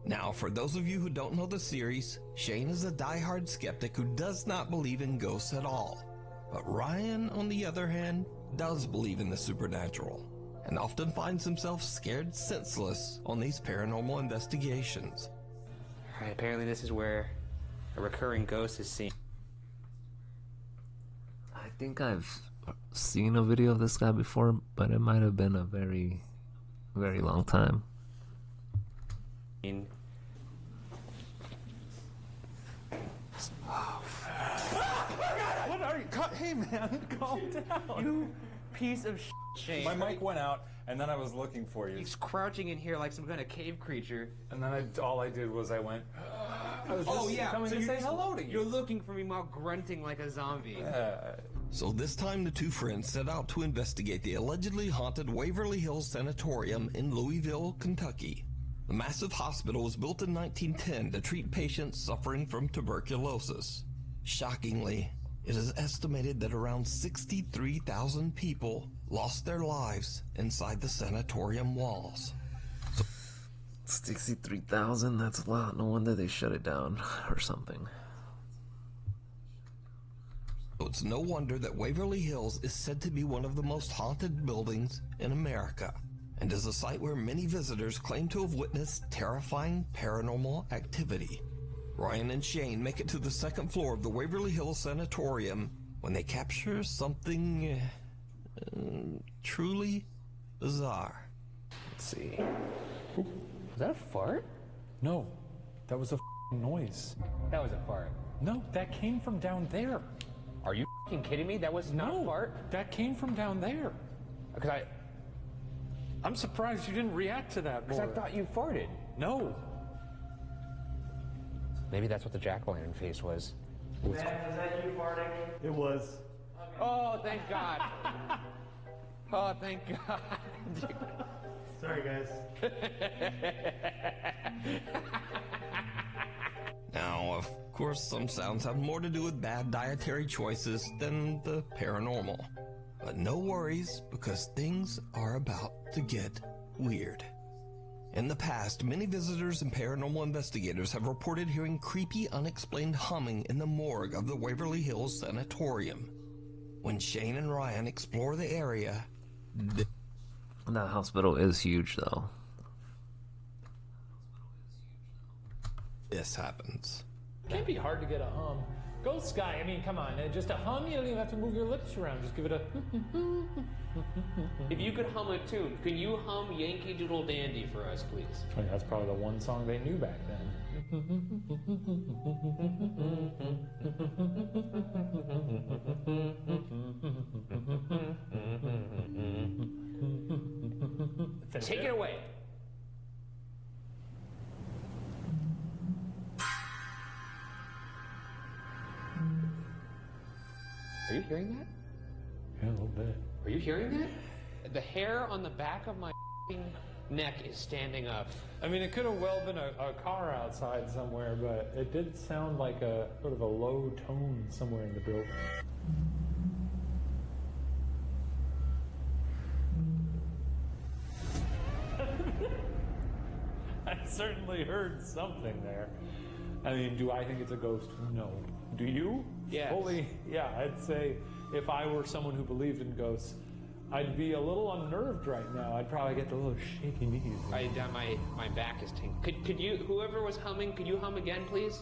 Now, for those of you who don't know the series, Shane is a die-hard skeptic who does not believe in ghosts at all. But Ryan, on the other hand, does believe in the supernatural, and often finds himself scared senseless on these paranormal investigations. Alright, apparently this is where a recurring ghost is seen. I think I've seen a video of this guy before, but it might have been a very, very long time. What are you? Hey man, calm down. You piece of shit. My mic went out, and then I was looking for you. He's crouching in here like some kind of cave creature. And then all I did was I went. I was Oh just yeah, coming so to you're say hello to you. You're looking for me while grunting like a zombie. So this time the two friends set out to investigate the allegedly haunted Waverly Hills Sanatorium in Louisville, Kentucky. The massive hospital was built in 1910 to treat patients suffering from tuberculosis. Shockingly, it is estimated that around 63,000 people lost their lives inside the sanatorium walls. 63,000, that's a lot. No wonder they shut it down or something. So it's no wonder that Waverly Hills is said to be one of the most haunted buildings in America, and is a site where many visitors claim to have witnessed terrifying paranormal activity. Ryan and Shane make it to the second floor of the Waverly Hills Sanatorium when they capture something truly bizarre. Let's see. Was that a fart? No, that was a noise. That was a fart. No, that came from down there. Are you kidding me? That was not a fart? That came from down there. Because I'm surprised you didn't react to that more. I thought you farted. No. Maybe that's what the jack-o'-lantern face was. Man, was that you farting? It was. Oh, thank God. Oh, thank God. Sorry, guys. Now, of course, some sounds have more to do with bad dietary choices than the paranormal. But no worries, because things are about to get weird. In the past, many visitors and paranormal investigators have reported hearing creepy, unexplained humming in the morgue of the Waverly Hills Sanatorium. When Shane and Ryan explore the area, that hospital is huge, though. This happens. It can't be hard to get a hum. Ghost Guy, I mean, come on, just a hum, you don't even have to move your lips around, just give it a... If you could hum a tune, can you hum Yankee Doodle Dandy for us, please? I mean, that's probably the one song they knew back then. Take it away. you hearing that? Yeah, a little bit. Are you hearing that? The hair on the back of my neck is standing up. I mean, it could have well been a car outside somewhere, but it did sound like a sort of a low tone somewhere in the building. I certainly heard something there. I mean, do I think it's a ghost? No. Do you? Yes. Fully, yeah, I'd say if I were someone who believed in ghosts, I'd be a little unnerved right now. I'd probably get the little shaky knees. My back is tingling. Could you, whoever was humming, could you hum again, please?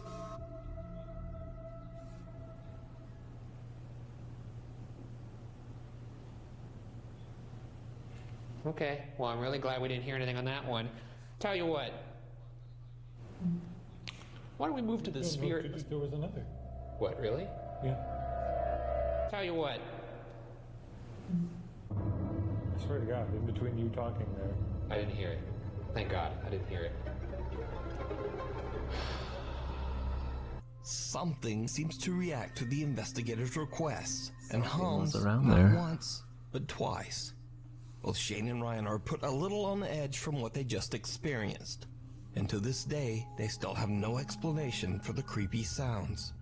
Okay, well, I'm really glad we didn't hear anything on that one. Tell you what. Why don't we move to the spirit? There was another. What, really? Yeah. Tell you what. I swear to God, in between you talking there. I didn't hear it. Thank God, I didn't hear it. Something seems to react to the investigator's request and hums around not there. once, but twice. Both Shane and Ryan are put a little on the edge from what they just experienced. And to this day, they still have no explanation for the creepy sounds.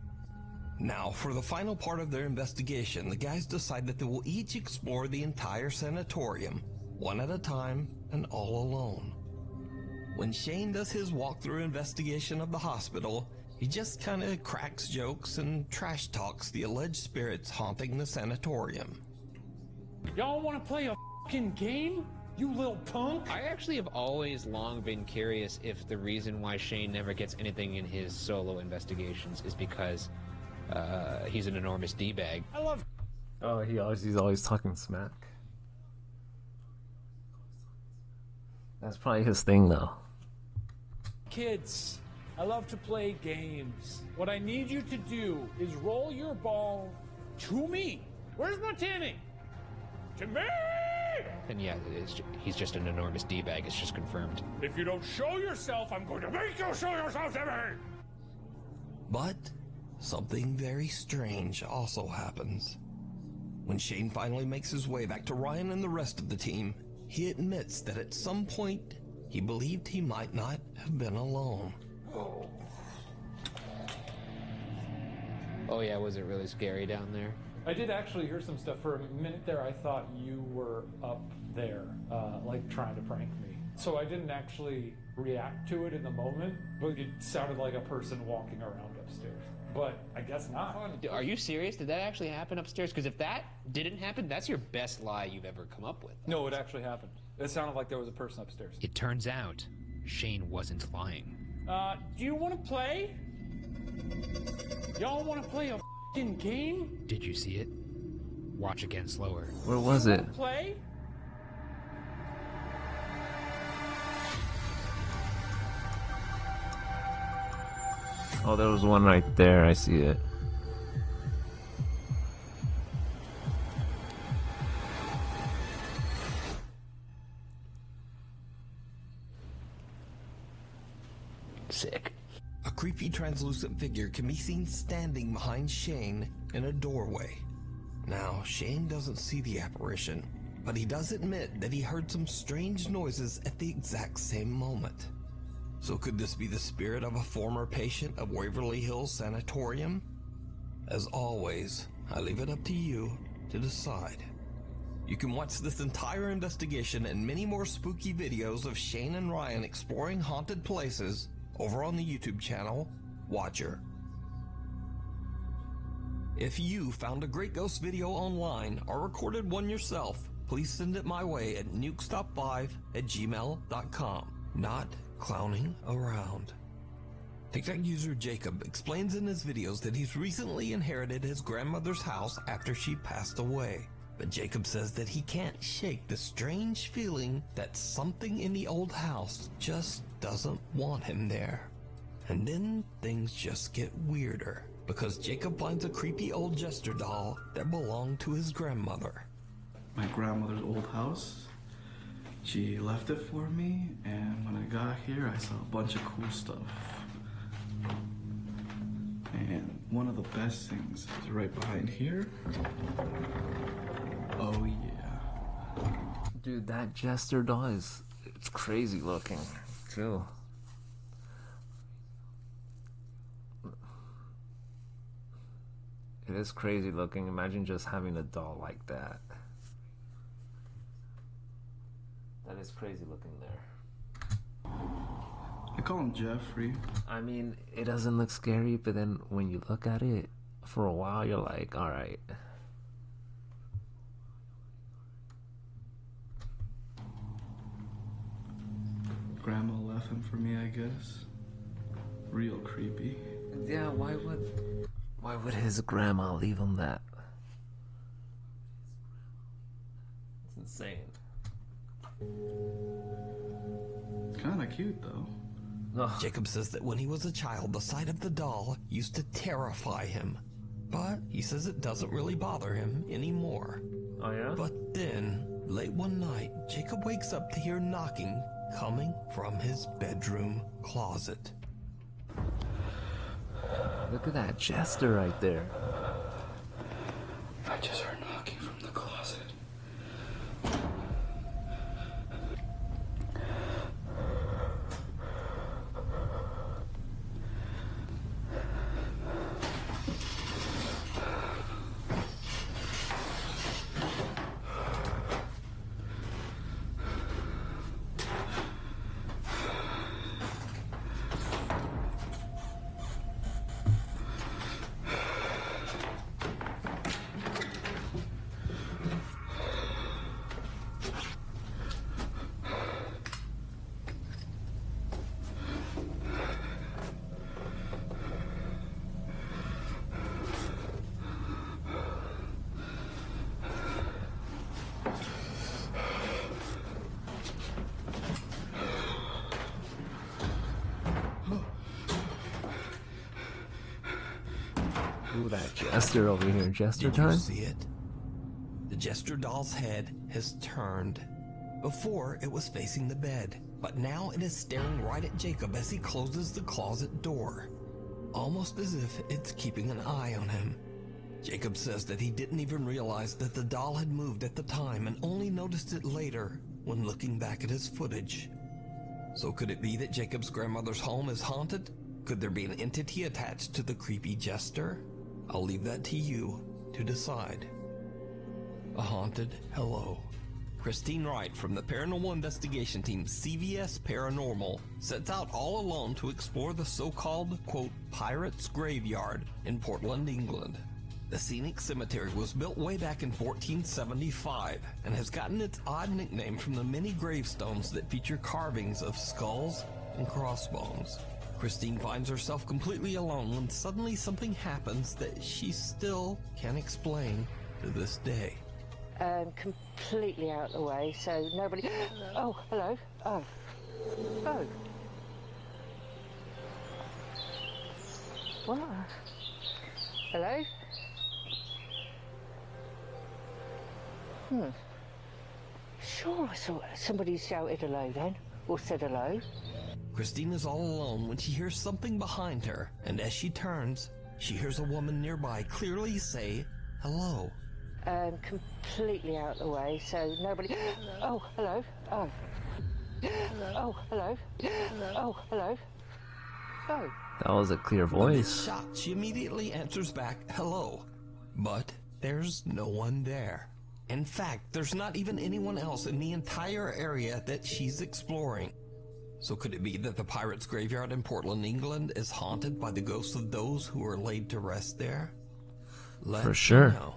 Now, for the final part of their investigation, the guys decide that they will each explore the entire sanatorium, one at a time and all alone. When Shane does his walkthrough investigation of the hospital, he just kind of cracks jokes and trash talks the alleged spirits haunting the sanatorium. Y'all want to play a fucking game? You little punk! I actually have always long been curious if the reason why Shane never gets anything in his solo investigations is because he's an enormous D-bag. I love. Oh, he's always talking smack. That's probably his thing, though. Kids, I love to play games. What I need you to do is roll your ball to me. Where's Martini? To me! And yeah, he's just an enormous D-bag. It's just confirmed. If you don't show yourself, I'm going to make you show yourself to me! But something very strange also happens. When Shane finally makes his way back to Ryan and the rest of the team, he admits that at some point, he believed he might not have been alone. Oh yeah, was it really scary down there? I did actually hear some stuff. For a minute there, I thought you were up there, like trying to prank me. So I didn't actually react to it in the moment, but it sounded like a person walking around upstairs. But I guess not. Are you serious? Did that actually happen upstairs? Because if that didn't happen, that's your best lie you've ever come up with. No, it actually happened. It sounded like there was a person upstairs. It turns out, Shane wasn't lying. Do you want to play? Y'all want to play a f***ing game? Did you see it? Watch again slower. Where was it? Play? Oh, there was one right there. I see it. Sick. A creepy translucent figure can be seen standing behind Shane in a doorway. Now, Shane doesn't see the apparition, but he does admit that he heard some strange noises at the exact same moment. So could this be the spirit of a former patient of Waverly Hills Sanatorium? As always, I leave it up to you to decide. You can watch this entire investigation and many more spooky videos of Shane and Ryan exploring haunted places over on the YouTube channel, Watcher. If you found a great ghost video online or recorded one yourself, please send it my way at nukestop5@gmail.com. Not clowning around. TikTok user Jacob explains in his videos that he's recently inherited his grandmother's house after she passed away. But Jacob says that he can't shake the strange feeling that something in the old house just doesn't want him there. And then things just get weirder, because Jacob finds a creepy old jester doll that belonged to his grandmother. My grandmother's old house. She left it for me, and when I got here, I saw a bunch of cool stuff. And one of the best things is right behind here. Oh yeah. Dude, that Jester doll it's crazy looking too. It is crazy looking. Imagine just having a doll like that. That is crazy looking there. I call him Jeffrey. I mean, it doesn't look scary, but then when you look at it for a while, you're like, alright. Grandma left him for me, I guess. Real creepy. Yeah, why would his grandma leave him that? It's insane. It's kind of cute, though. Jacob says that when he was a child, the sight of the doll used to terrify him. But he says it doesn't really bother him anymore. Oh, yeah? But then, late one night, Jacob wakes up to hear knocking coming from his bedroom closet. Look at that Jester right there. I just heard knocking from the closet. Ooh, that Jester over here. Jester Did you time? see it? The Jester doll's head has turned. Before, it was facing the bed, but now it is staring right at Jacob as he closes the closet door, almost as if it's keeping an eye on him. Jacob says that he didn't even realize that the doll had moved at the time and only noticed it later when looking back at his footage. So could it be that Jacob's grandmother's home is haunted? Could there be an entity attached to the creepy Jester? I'll leave that to you to decide. A haunted hello. Christine Wright from the paranormal investigation team CVS Paranormal sets out all alone to explore the so-called, quote, Pirates' Graveyard in Portland, England. The scenic cemetery was built way back in 1475 and has gotten its odd nickname from the many gravestones that feature carvings of skulls and crossbones. Christine finds herself completely alone when suddenly something happens that she still can't explain to this day. Completely out of the way, so nobody... Oh, hello. Oh. Oh. What? Hello? Sure, I saw somebody shouted hello then, or said hello. Christine is all alone when she hears something behind her, and as she turns, she hears a woman nearby clearly say hello. Completely out of the way, so nobody... Oh, hello. Oh. Oh, hello. Oh, hello. Oh. That was a clear voice. Shocked, she immediately answers back hello, but there's no one there. In fact, there's not even anyone else in the entire area that she's exploring. So could it be that the Pirates' Graveyard in Portland, England is haunted by the ghosts of those who are laid to rest there? Let For sure. me know.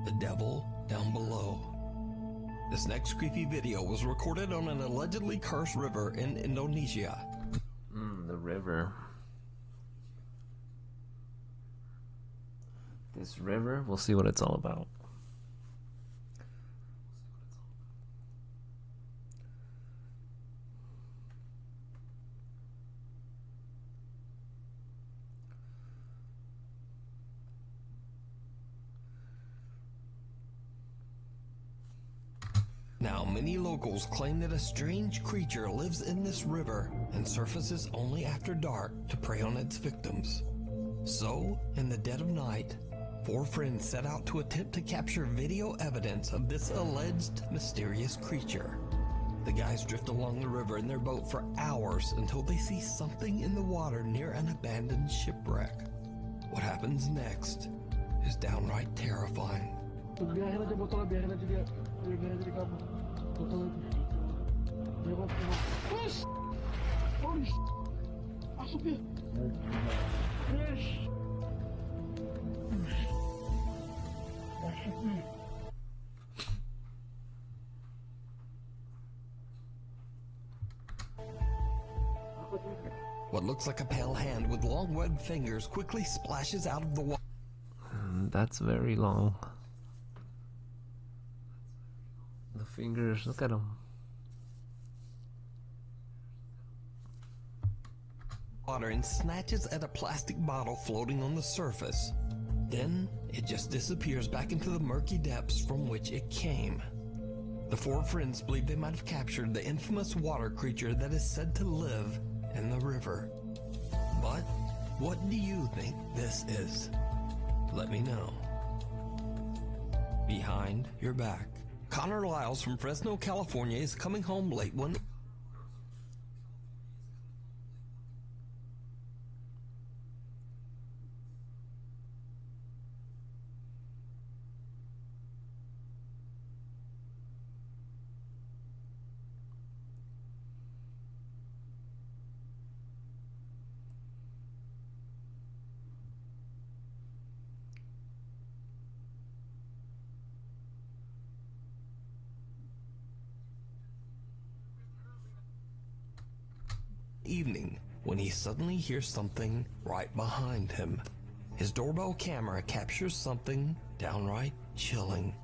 The devil down below. This next creepy video was recorded on an allegedly cursed river in Indonesia. The river. This river, we'll see what it's all about. Now, many locals claim that a strange creature lives in this river and surfaces only after dark to prey on its victims. So, in the dead of night, 4 friends set out to attempt to capture video evidence of this alleged mysterious creature. The guys drift along the river in their boat for hours until they see something in the water near an abandoned shipwreck. What happens next is downright terrifying. Biarin aja botolnya, biarin aja dia. Biarin aja di kabur. Botol itu. Dia mau keluar. Push! Push! Masuk dia. Push! Masuk dia. What looks like a pale hand with long webbed fingers quickly splashes out of the water. That's very long. The fingers, look at them. Water and snatches at a plastic bottle floating on the surface. Then it just disappears back into the murky depths from which it came. The 4 friends believe they might have captured the infamous water creature that is said to live in the river. But what do you think this is? Let me know. Behind your back. Connor Lyles from Fresno, California is coming home late one evening when he suddenly hears something right behind him. His doorbell camera captures something downright chilling.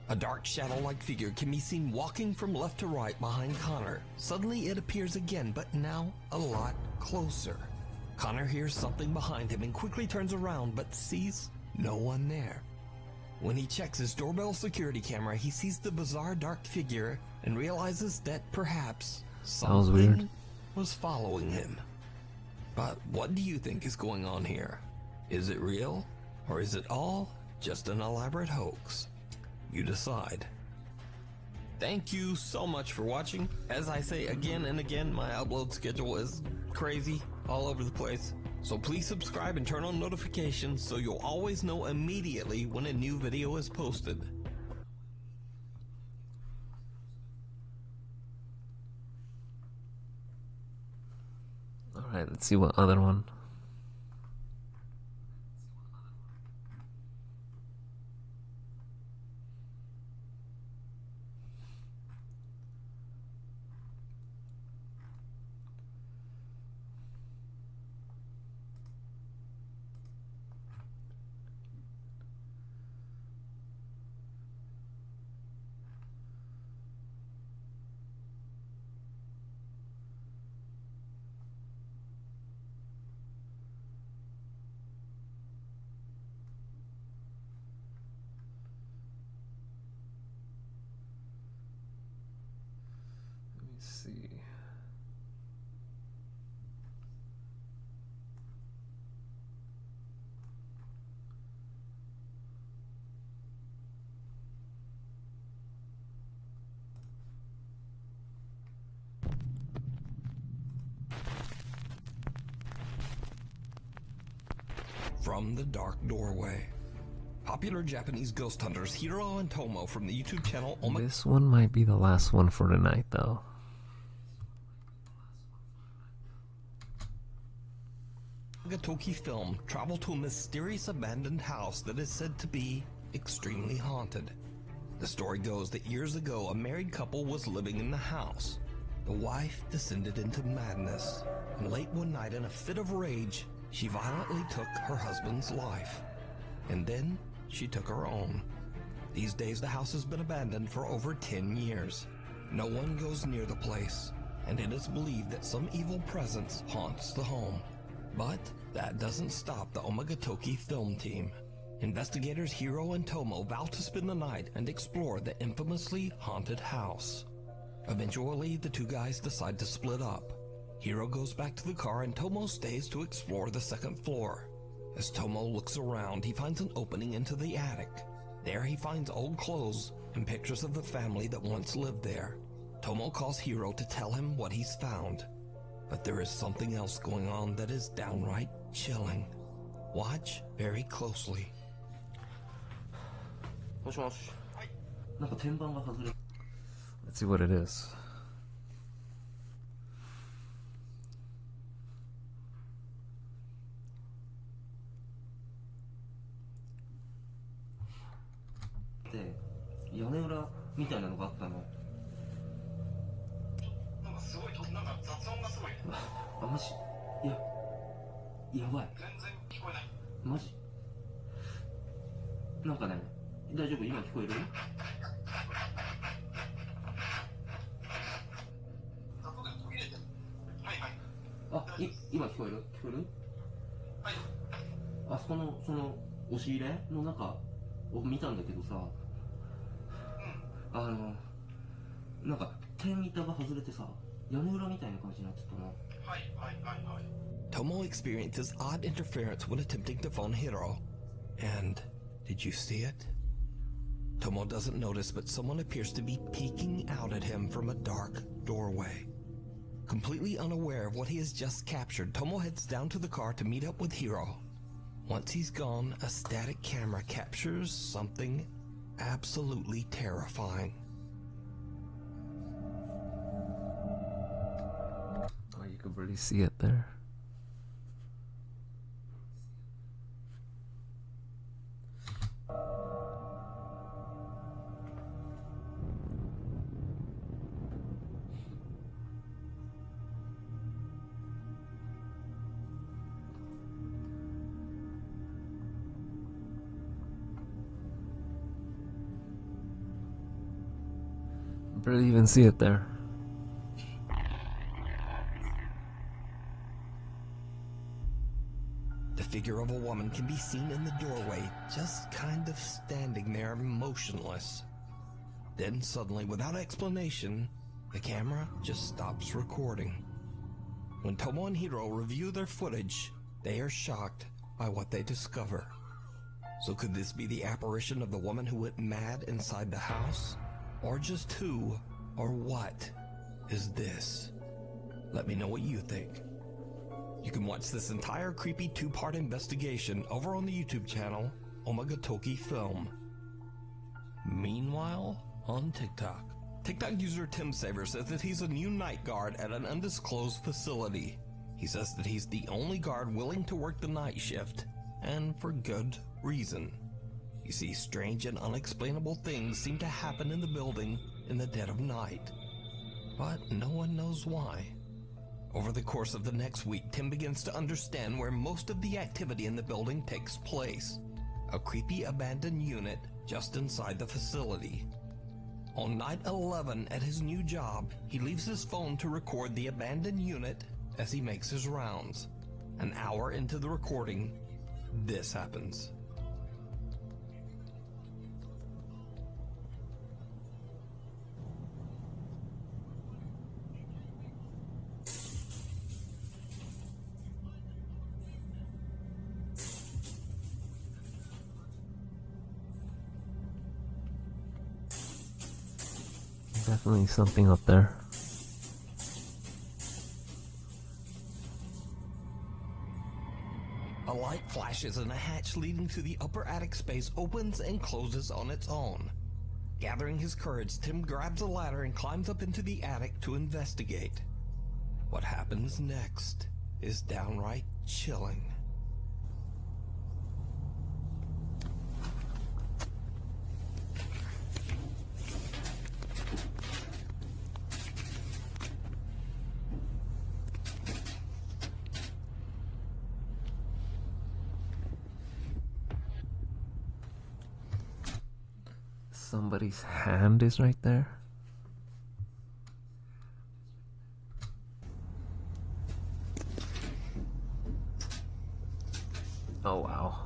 A dark shadow-like figure can be seen walking from left to right behind Connor. Suddenly it appears again, but now a lot closer. Connor hears something behind him and quickly turns around, but sees no one there. When he checks his doorbell security camera, he sees the bizarre dark figure and realizes that perhaps something was following him. But what do you think is going on here? Is it real, or is it all just an elaborate hoax? You decide. Thank you so much for watching. As I say again and again, my upload schedule is crazy, all over the place. So please subscribe and turn on notifications so you'll always know immediately when a new video is posted. Alright, let's see what other one. See. From the Dark Doorway. Popular Japanese ghost hunters Hiro and Tomo from the YouTube channel This one might be the last one for tonight, though. Toki film travel to a mysterious abandoned house that is said to be extremely haunted. The story goes that years ago a married couple was living in the house. The wife descended into madness, and late one night in a fit of rage, she violently took her husband's life. And then she took her own. These days the house has been abandoned for over 10 years. No one goes near the place. and it is believed that some evil presence haunts the home. But that doesn't stop the Omagatoki film team. Investigators Hiro and Tomo vow to spend the night and explore the infamously haunted house. Eventually, the two guys decide to split up. Hiro goes back to the car and Tomo stays to explore the second floor. As Tomo looks around, he finds an opening into the attic. There he finds old clothes and pictures of the family that once lived there. Tomo calls Hiro to tell him what he's found. But there is something else going on that is downright chilling. Watch very closely. もしもし。なんか天板が外れ。Let's see what it is. で、屋根裏みたいなのがあったの。なんかすごい、なんか雑音がすごい。あ、マジ？いや、やばい。全然聞こえない。マジ？なんかね、大丈夫？今聞こえる？あ、今聞こえる？聞こえる？はい。あそこの、押し入れの中を見たんだけどさ、なんか天板が外れてさ、屋根裏みたいな感じになってたな。はいはいはいはい。Tomo experiences odd interference when attempting to phone Hiro. And did you see it? Tomo doesn't notice, but someone appears to be peeking out at him from a dark doorway. Completely unaware of what he has just captured, Tomo heads down to the car to meet up with Hiro. Once he's gone, a static camera captures something absolutely terrifying. Oh, you can really see it there. Barely even see it there. The figure of a woman can be seen in the doorway, just kind of standing there motionless. Then suddenly, without explanation, the camera just stops recording. When Tomo and Hiro review their footage, they are shocked by what they discover. So could this be the apparition of the woman who went mad inside the house? Or just who or what is this? Let me know what you think. You can watch this entire creepy 2-part investigation over on the YouTube channel Omagatoki Film. Meanwhile, on TikTok user Tim Saver says that he's a new night guard at an undisclosed facility. He says that he's the only guard willing to work the night shift, and for good reason. You see, strange and unexplainable things seem to happen in the building in the dead of night, but no one knows why. Over the course of the next week, Tim begins to understand where most of the activity in the building takes place. A creepy abandoned unit just inside the facility. On night 11 at his new job, he leaves his phone to record the abandoned unit as he makes his rounds. An hour into the recording, this happens. Definitely something up there. A light flashes and a hatch leading to the upper attic space opens and closes on its own. Gathering his courage, Tim grabs a ladder and climbs up into the attic to investigate. What happens next is downright chilling. Somebody's hand is right there. Oh wow.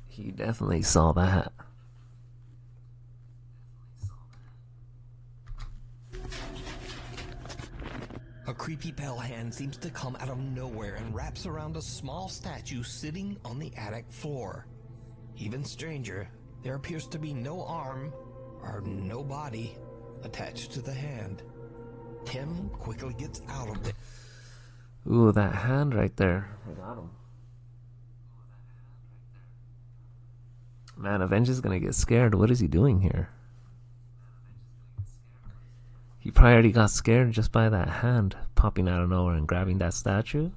He definitely saw that. A creepy pale hand seems to come out of nowhere and wraps around a small statue sitting on the attic floor. Even stranger, there appears to be no arm or no body attached to the hand. Tim quickly gets out of there. Ooh, that hand right there. I got him. Man, Avenge is gonna get scared. What is he doing here? He probably already got scared just by that hand popping out of nowhere and grabbing that statue.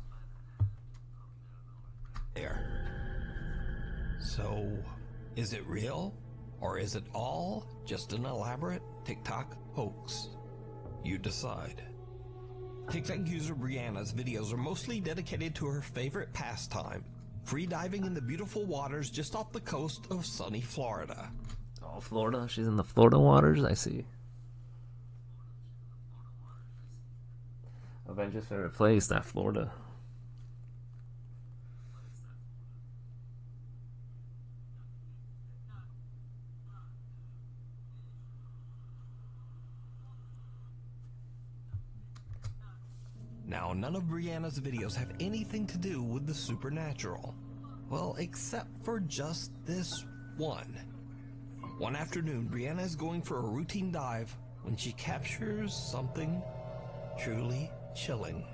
There. So, is it real? Or is it all just an elaborate TikTok hoax? You decide. TikTok user Brianna's videos are mostly dedicated to her favorite pastime, free diving in the beautiful waters just off the coast of sunny Florida. Oh, Florida? She's in the Florida waters? I see. Avenger's favorite place, that Florida. Now, none of Brianna's videos have anything to do with the supernatural. Well, except for just this one. One afternoon, Brianna is going for a routine dive when she captures something truly chilling.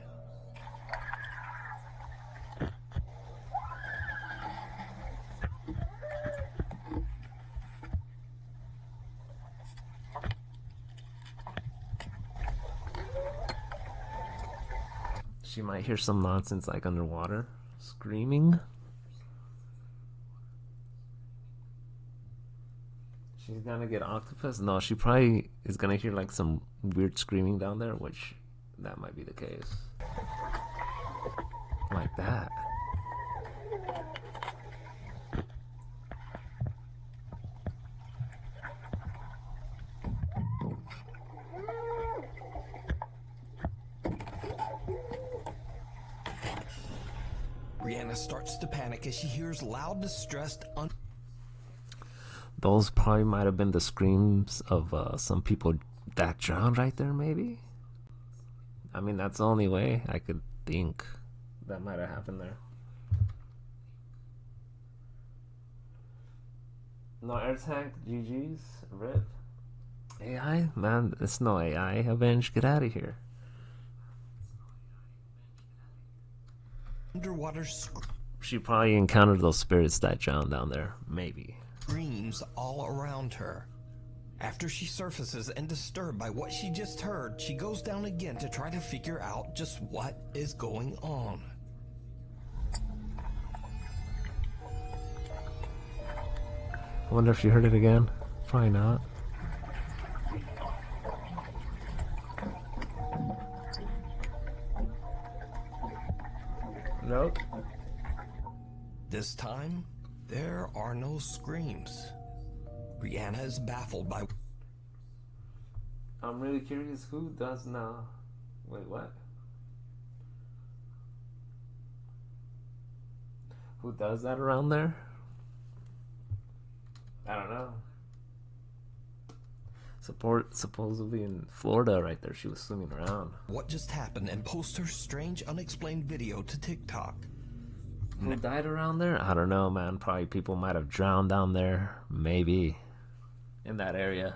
She might hear some nonsense like underwater screaming. She's gonna get octopus? No, she probably is gonna hear like some weird screaming down there, which that might be the case. Like that. Brianna starts to panic as she hears loud, distressed, Those probably might have been the screams of some people that drowned right there, maybe? I mean, that's the only way I could think that might have happened there. No air tank, GG's, RIP. AI? Man, it's no AI. Avenge, get out of here. underwater She probably encountered those spirits that drowned down there. Maybe. screams all around her. After she surfaces and disturbed by what she just heard, she goes down again to try to figure out just what is going on. I wonder if you heard it again. Probably not. Nope. This time, there are no screams. Brianna is baffled by... I'm really curious who does now. Wait, what? Who does that around there? I don't know. Supposedly in Florida right there, she was swimming around. what just happened and post her strange unexplained video to TikTok. Who died around there? I don't know, man. Probably people might have drowned down there. Maybe. In that area.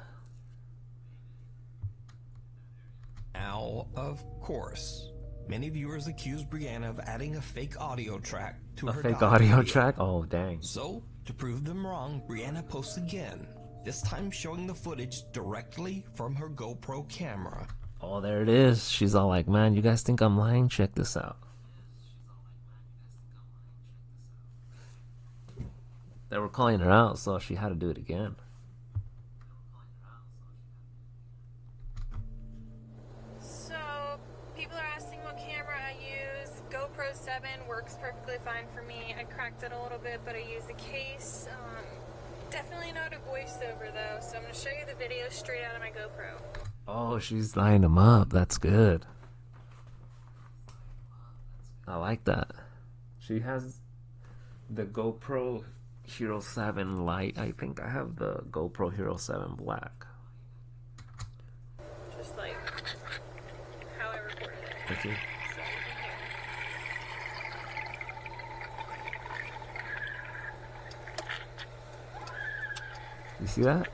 Now, of course, many viewers accuse Brianna of adding a fake audio track to her fake dog audio video. track? Oh, dang. So, to prove them wrong, Brianna posts again, this time showing the footage directly from her GoPro camera. Oh, there it is. She's all like, man, you guys think I'm lying? Check this out. They were calling her out, so she had to do it again. So, people are asking what camera I use. GoPro 7 works perfectly fine for me. I cracked it a little bit, but I use the case. Definitely not a voiceover though, so I'm going to show you the video straight out of my GoPro. Oh, she's lining them up. That's good. I like that. She has the GoPro Hero 7 Lite. I think I have the GoPro Hero 7 Black. Just like how I recorded it. Okay. So you can hear. You see that?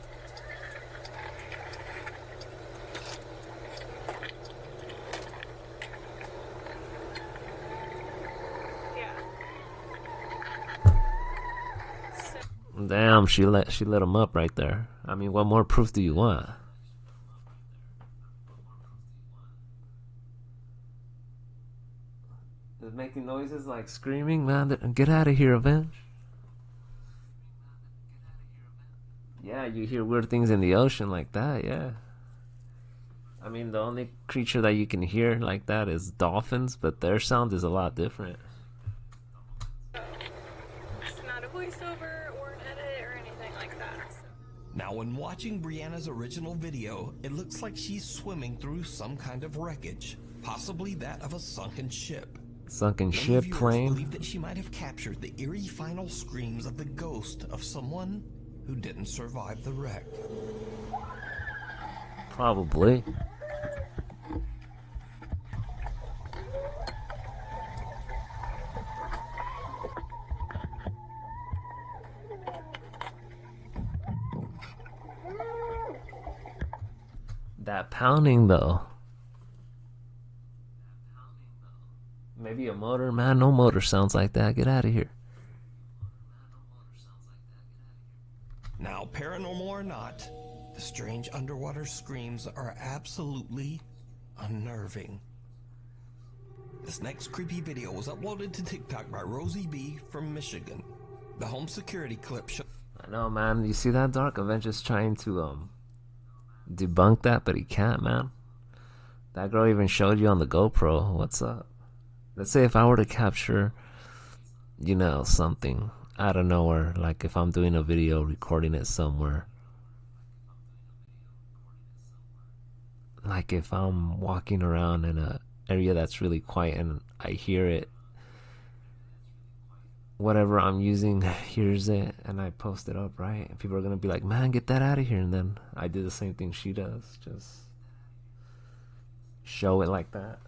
Damn, she let him up right there. I mean, what more proof do you want? Is making noises like screaming, man. Get out of here, Avenge. Yeah, you hear weird things in the ocean like that, yeah. I mean, the only creature that you can hear like that is dolphins, but their sound is a lot different. It's not a voiceover or an edit or anything like that. Now, when watching Brianna's original video, it looks like she's swimming through some kind of wreckage, possibly that of a sunken ship. Sunken Many ship, viewers plane. believe that she might have captured the eerie final screams of the ghost of someone who didn't survive the wreck. Probably. That pounding though. Maybe a motor, man. No motor sounds like that. Get out of here. Now, paranormal or not, the strange underwater screams are absolutely unnerving. This next creepy video was uploaded to TikTok by Rosie B from Michigan. The home security clip shows. I know, man. You see that, Dark? Avengers trying to debunk that, but he can't, man. That girl even showed you on the GoPro. What's up? Let's say if I were to capture, you know, something out of nowhere, like if I'm doing a video, recording it somewhere. Like if I'm walking around in an area that's really quiet and I hear it, whatever I'm using hears it, and I post it up, right? And people are gonna be like, man, get that out of here. And then I do the same thing she does, just show it like that.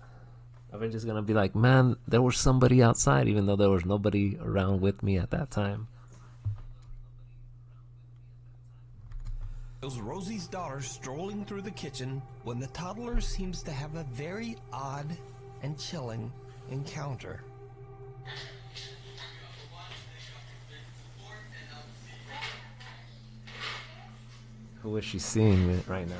I'm just gonna be like, man, there was somebody outside, even though there was nobody around with me at that time. It was Rosie's daughter strolling through the kitchen when the toddler seems to have a very odd and chilling encounter. Who is she seeing right now?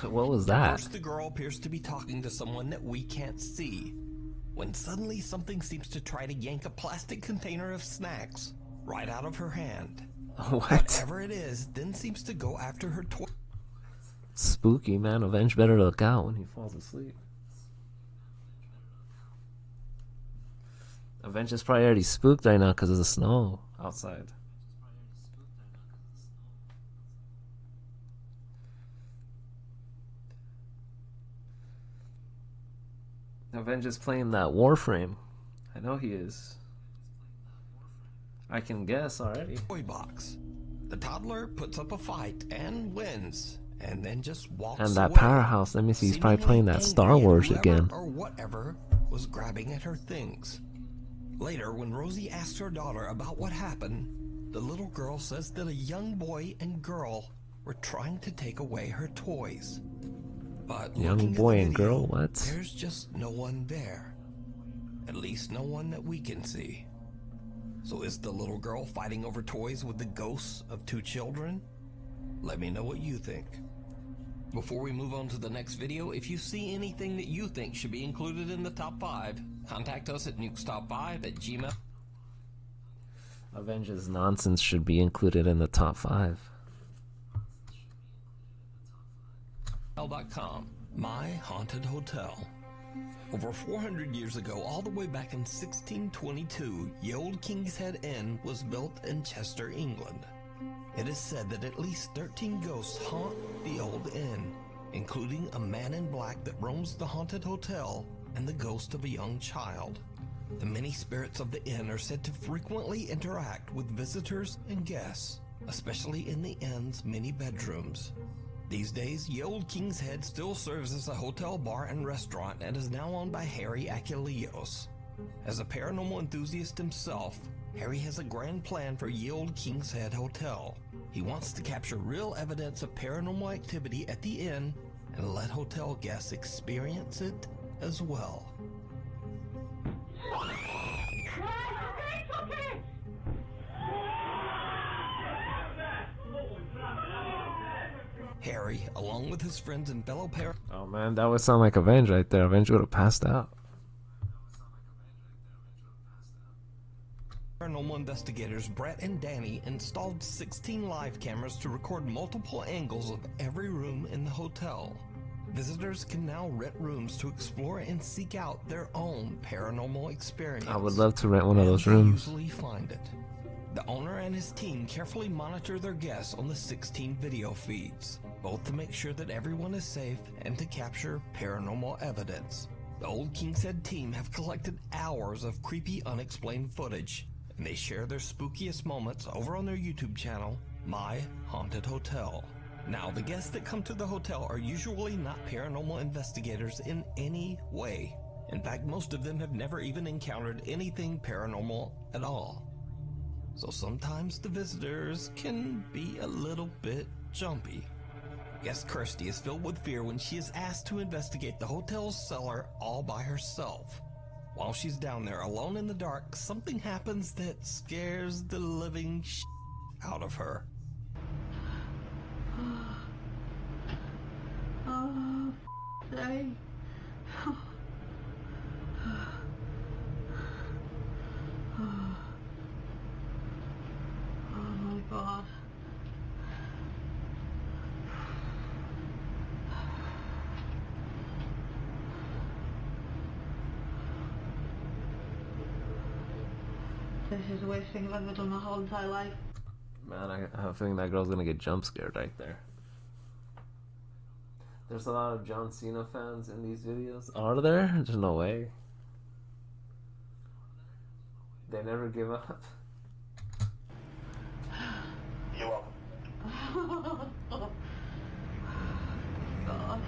What was that? First, the girl appears to be talking to someone that we can't see, when suddenly something seems to try to yank a plastic container of snacks right out of her hand. What? Whatever it is, then seems to go after her toy. Spooky, man. Avenge better look out when he falls asleep. Avenge is probably already spooked right now because of the snow outside. Avenger's playing that Warframe. I know he is. I can guess already. Toy box. The toddler puts up a fight and wins, and then just walks And that away, powerhouse, let me see, he's probably playing that Star angry at Wars whoever again. or whatever was grabbing at her things. Later, when Rosie asks her daughter about what happened, the little girl says that a young boy and girl were trying to take away her toys. But Young boy and girl, what? There's just no one there. At least no one that we can see. So is the little girl fighting over toys with the ghosts of two children? Let me know what you think. Before we move on to the next video, if you see anything that you think should be included in the top 5, contact us at nukestop5@gmail.com. Avengers nonsense should be included in the top 5. My Haunted Hotel. Over 400 years ago, all the way back in 1622, Ye Olde King's Head Inn was built in Chester, England. It is said that at least 13 ghosts haunt the old inn, including a man in black that roams the haunted hotel and the ghost of a young child. The many spirits of the inn are said to frequently interact with visitors and guests, especially in the inn's many bedrooms. These days, Ye Olde King's Head still serves as a hotel bar and restaurant and is now owned by Harry Achilleos. As a paranormal enthusiast himself, Harry has a grand plan for Ye Olde King's Head Hotel. He wants to capture real evidence of paranormal activity at the inn and let hotel guests experience it as well. Harry, along with his friends and fellow Oh man, that would sound like Avenge right there. Avenge would have passed out. paranormal investigators Brett and Danny installed 16 live cameras to record multiple angles of every room in the hotel. Visitors can now rent rooms to explore and seek out their own paranormal experience. I would love to rent one of those rooms. Usually find it. The owner and his team carefully monitor their guests on the 16 video feeds, both to make sure that everyone is safe and to capture paranormal evidence. The Olde King's Head team have collected hours of creepy, unexplained footage, and they share their spookiest moments over on their YouTube channel, My Haunted Hotel. Now, the guests that come to the hotel are usually not paranormal investigators in any way. In fact, most of them have never even encountered anything paranormal at all. So sometimes the visitors can be a little bit jumpy. Guest Kirsty is filled with fear when she is asked to investigate the hotel's cellar all by herself. While she's down there alone in the dark, something happens that scares the living shit out of her. Oh, day. Oh my God. This is the worst thing I've ever done my whole entire life. Man, I have a feeling that girl's gonna get jump scared right there. There's a lot of John Cena fans in these videos. Are there? There's no way. They never give up. You're welcome. God.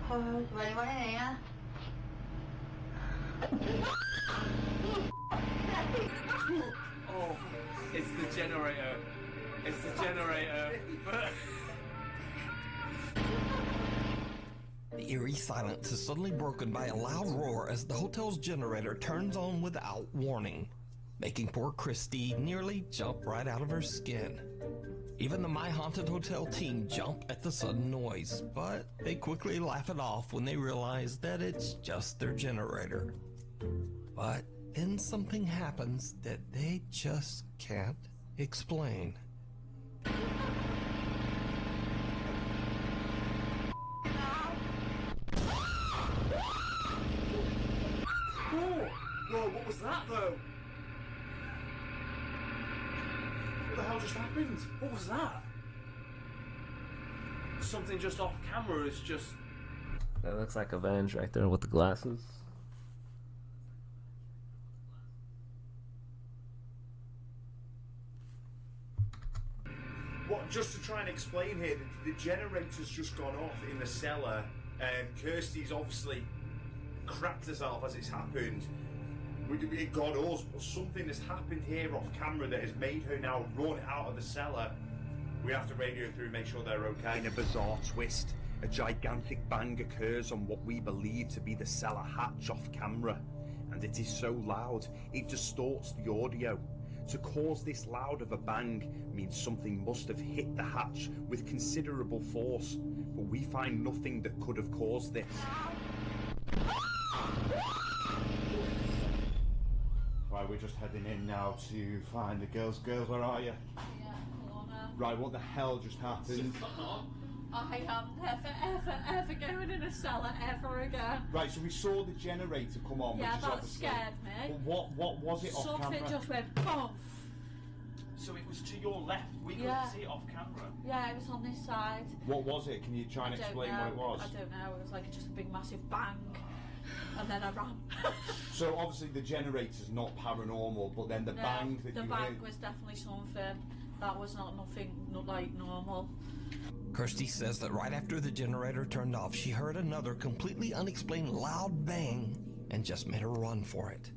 Oh, is anyone in here? Oh, it's the generator. It's the generator. The eerie silence is suddenly broken by a loud roar as the hotel's generator turns on without warning, making poor Christy nearly jump right out of her skin. Even the My Haunted Hotel team jump at the sudden noise, but they quickly laugh it off when they realize that it's just their generator. But then something happens that they just can't explain. Whoa, what was that though? What the hell just happened? What was that? Something just off camera is just... That looks like Avenge right there with the glasses. What, just to try and explain here, the generator's just gone off in the cellar, and Kirsty's obviously cracked herself as it's happened. It got us, but something has happened here off camera that has made her now run out of the cellar. We have to radio through, make sure they're okay. In a bizarre twist, a gigantic bang occurs on what we believe to be the cellar hatch off camera, and it is so loud it distorts the audio. To cause this loud of a bang means something must have hit the hatch with considerable force, but we find nothing that could have caused this. Right, we're just heading in now to find the girls. Girls, where are you? Yeah, Lorna. Right, what the hell just happened? I am never going in a cellar ever again. Right, so we saw the generator come on, Yeah, which is that obviously... scared me. What was it off Something camera? just went boom. So it was to your left. We Yeah. couldn't see it off camera. Yeah, it was on this side. What was it? Can you try and I don't explain know. what it was? I don't know. It was like just a big massive bang, and then I ran. So obviously the generator's not paranormal, but then the No, bang that the you bang heard... was definitely something. That was not like normal. Kirsty says that right after the generator turned off, she heard another completely unexplained loud bang and just made her run for it.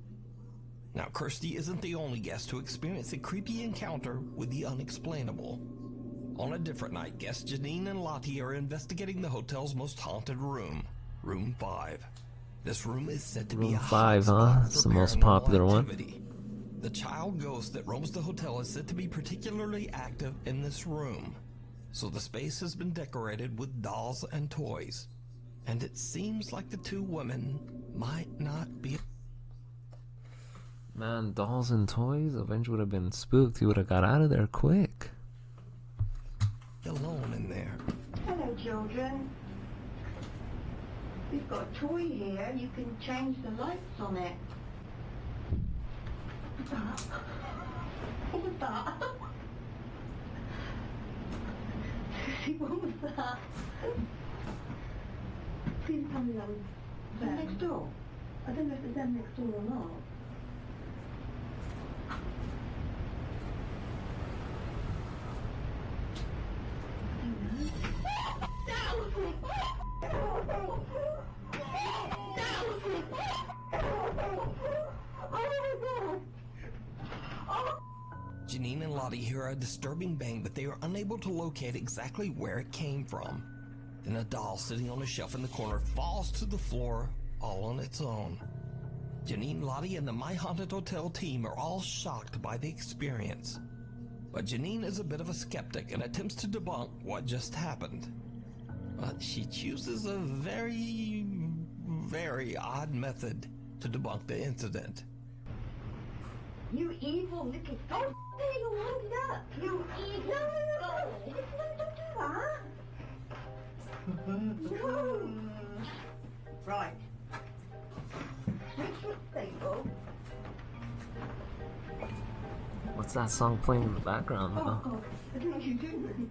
Now, Kirsty isn't the only guest to experience a creepy encounter with the unexplainable. On a different night, guests Janine and Lottie are investigating the hotel's most haunted room, Room 5. This room is said to be Room a 5, huh? hotspot It's for the most paranormal popular one. activity. The child ghost that roams the hotel is said to be particularly active in this room. So the space has been decorated with dolls and toys. And it seems like the two women might not be Man, dolls and toys? Avenge would have been spooked. He would have got out of there quick. alone in there. Hello, children. We've got a toy here. You can change the lights on it. What was that? What was that? Please tell me that was them next door. I don't know if it's them next door or not. Janine and Lottie hear a disturbing bang, but they are unable to locate exactly where it came from. Then a doll sitting on a shelf in the corner falls to the floor all on its own. Janine, Lottie, and the My Haunted Hotel team are all shocked by the experience. But Janine is a bit of a skeptic and attempts to debunk what just happened. But she chooses a very, very odd method to debunk the incident. You evil little... Oh, you wound up! You evil... No! Don't do that! No! Right. Switch your stable. What's that song playing in the background Oh, now? God. I don't know what you're doing.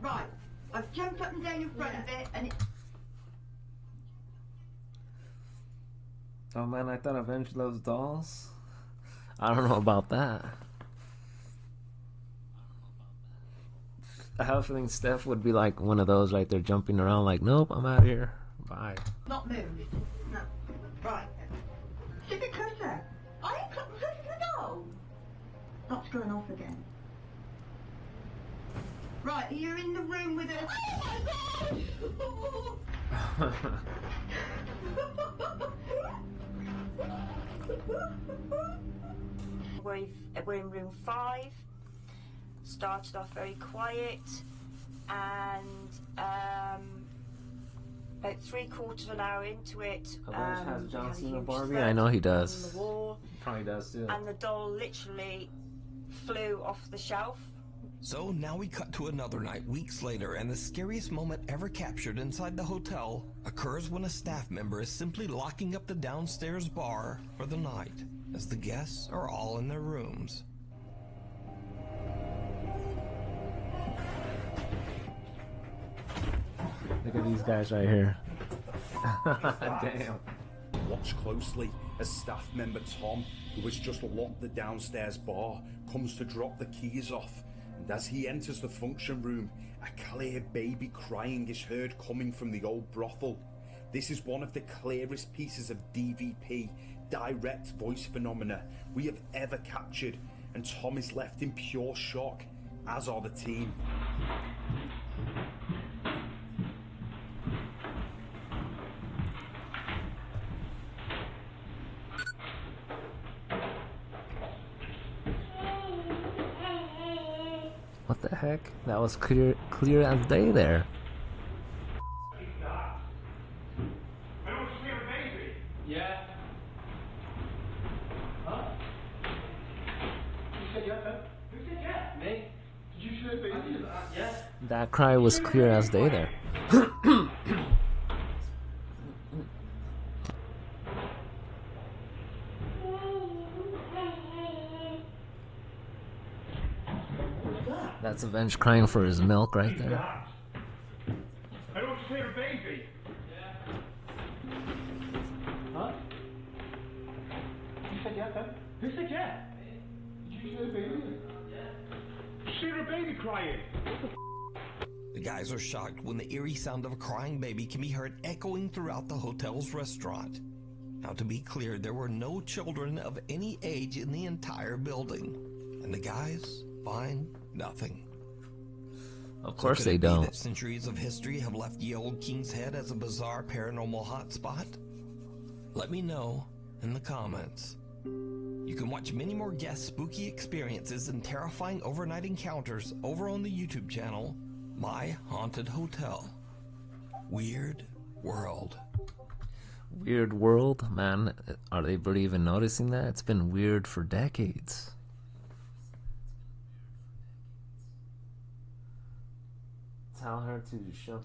Right. I've jumped up and down in front of it, and it... Oh man, I thought Avenge loves dolls. I don't know about that. I have a feeling Steph would be like one of those right there jumping around like, nope, I'm out of here. Bye. Not move. No. Right. Stick a cursor. I ain't cut the cursor, no. Stop's going off again. Right, you're in the room with us. Oh my god! We're in room 5. Started off very quiet, and about 3/4 of an hour into it, Avenge has we John had a Cena huge Barbie? thread I know he on does. the wall, Probably does too. and the doll literally flew off the shelf. So now we cut to another night, weeks later, and the scariest moment ever captured inside the hotel occurs when a staff member is simply locking up the downstairs bar for the night, as the guests are all in their rooms. Look at these guys right here. Damn. Watch closely as staff member Tom, who has just locked the downstairs bar, comes to drop the keys off. And as he enters the function room, a clear baby crying is heard coming from the old brothel. This is one of the clearest pieces of DVP, direct voice phenomena, we have ever captured, and Tom is left in pure shock, as are the team. What the heck? That was clear as day there. Yeah. Huh? You said yeah, huh? Who said yeah? Me? Did you say baby? Yeah. That cry was clear as day there. That's Avenge crying for his milk right there. I don't hear a baby. Huh? You said yeah, huh? Who said yeah? Did you hear a baby? Yeah. You hear a baby crying. The guys are shocked when the eerie sound of a crying baby can be heard echoing throughout the hotel's restaurant. Now, to be clear, there were no children of any age in the entire building. And the guys find nothing. Of course So could they it be don't. that centuries of history have left ye old King's Head as a bizarre paranormal hotspot? Let me know in the comments. You can watch many more guest spooky experiences and terrifying overnight encounters over on the YouTube channel, My Haunted Hotel. Weird World. Weird world, man. Are they really even noticing that? It's been weird for decades. Tell her to shut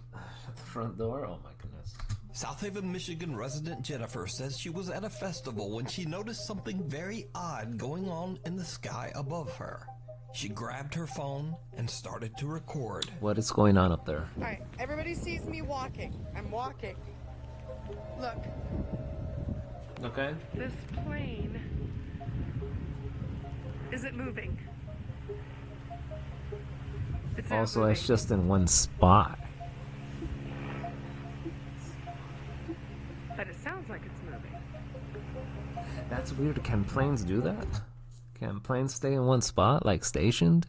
the front door. Oh my goodness. South Haven, Michigan resident Jennifer says she was at a festival when she noticed something very odd going on in the sky above her. She grabbed her phone and started to record. What is going on up there? Alright, everybody sees me walking. I'm walking. Look, Okay. this plane isn't moving. It's not Also, moving. it's just in one spot. But it sounds like it's moving. That's weird. Can planes do that? Can planes stay in one spot, like stationed?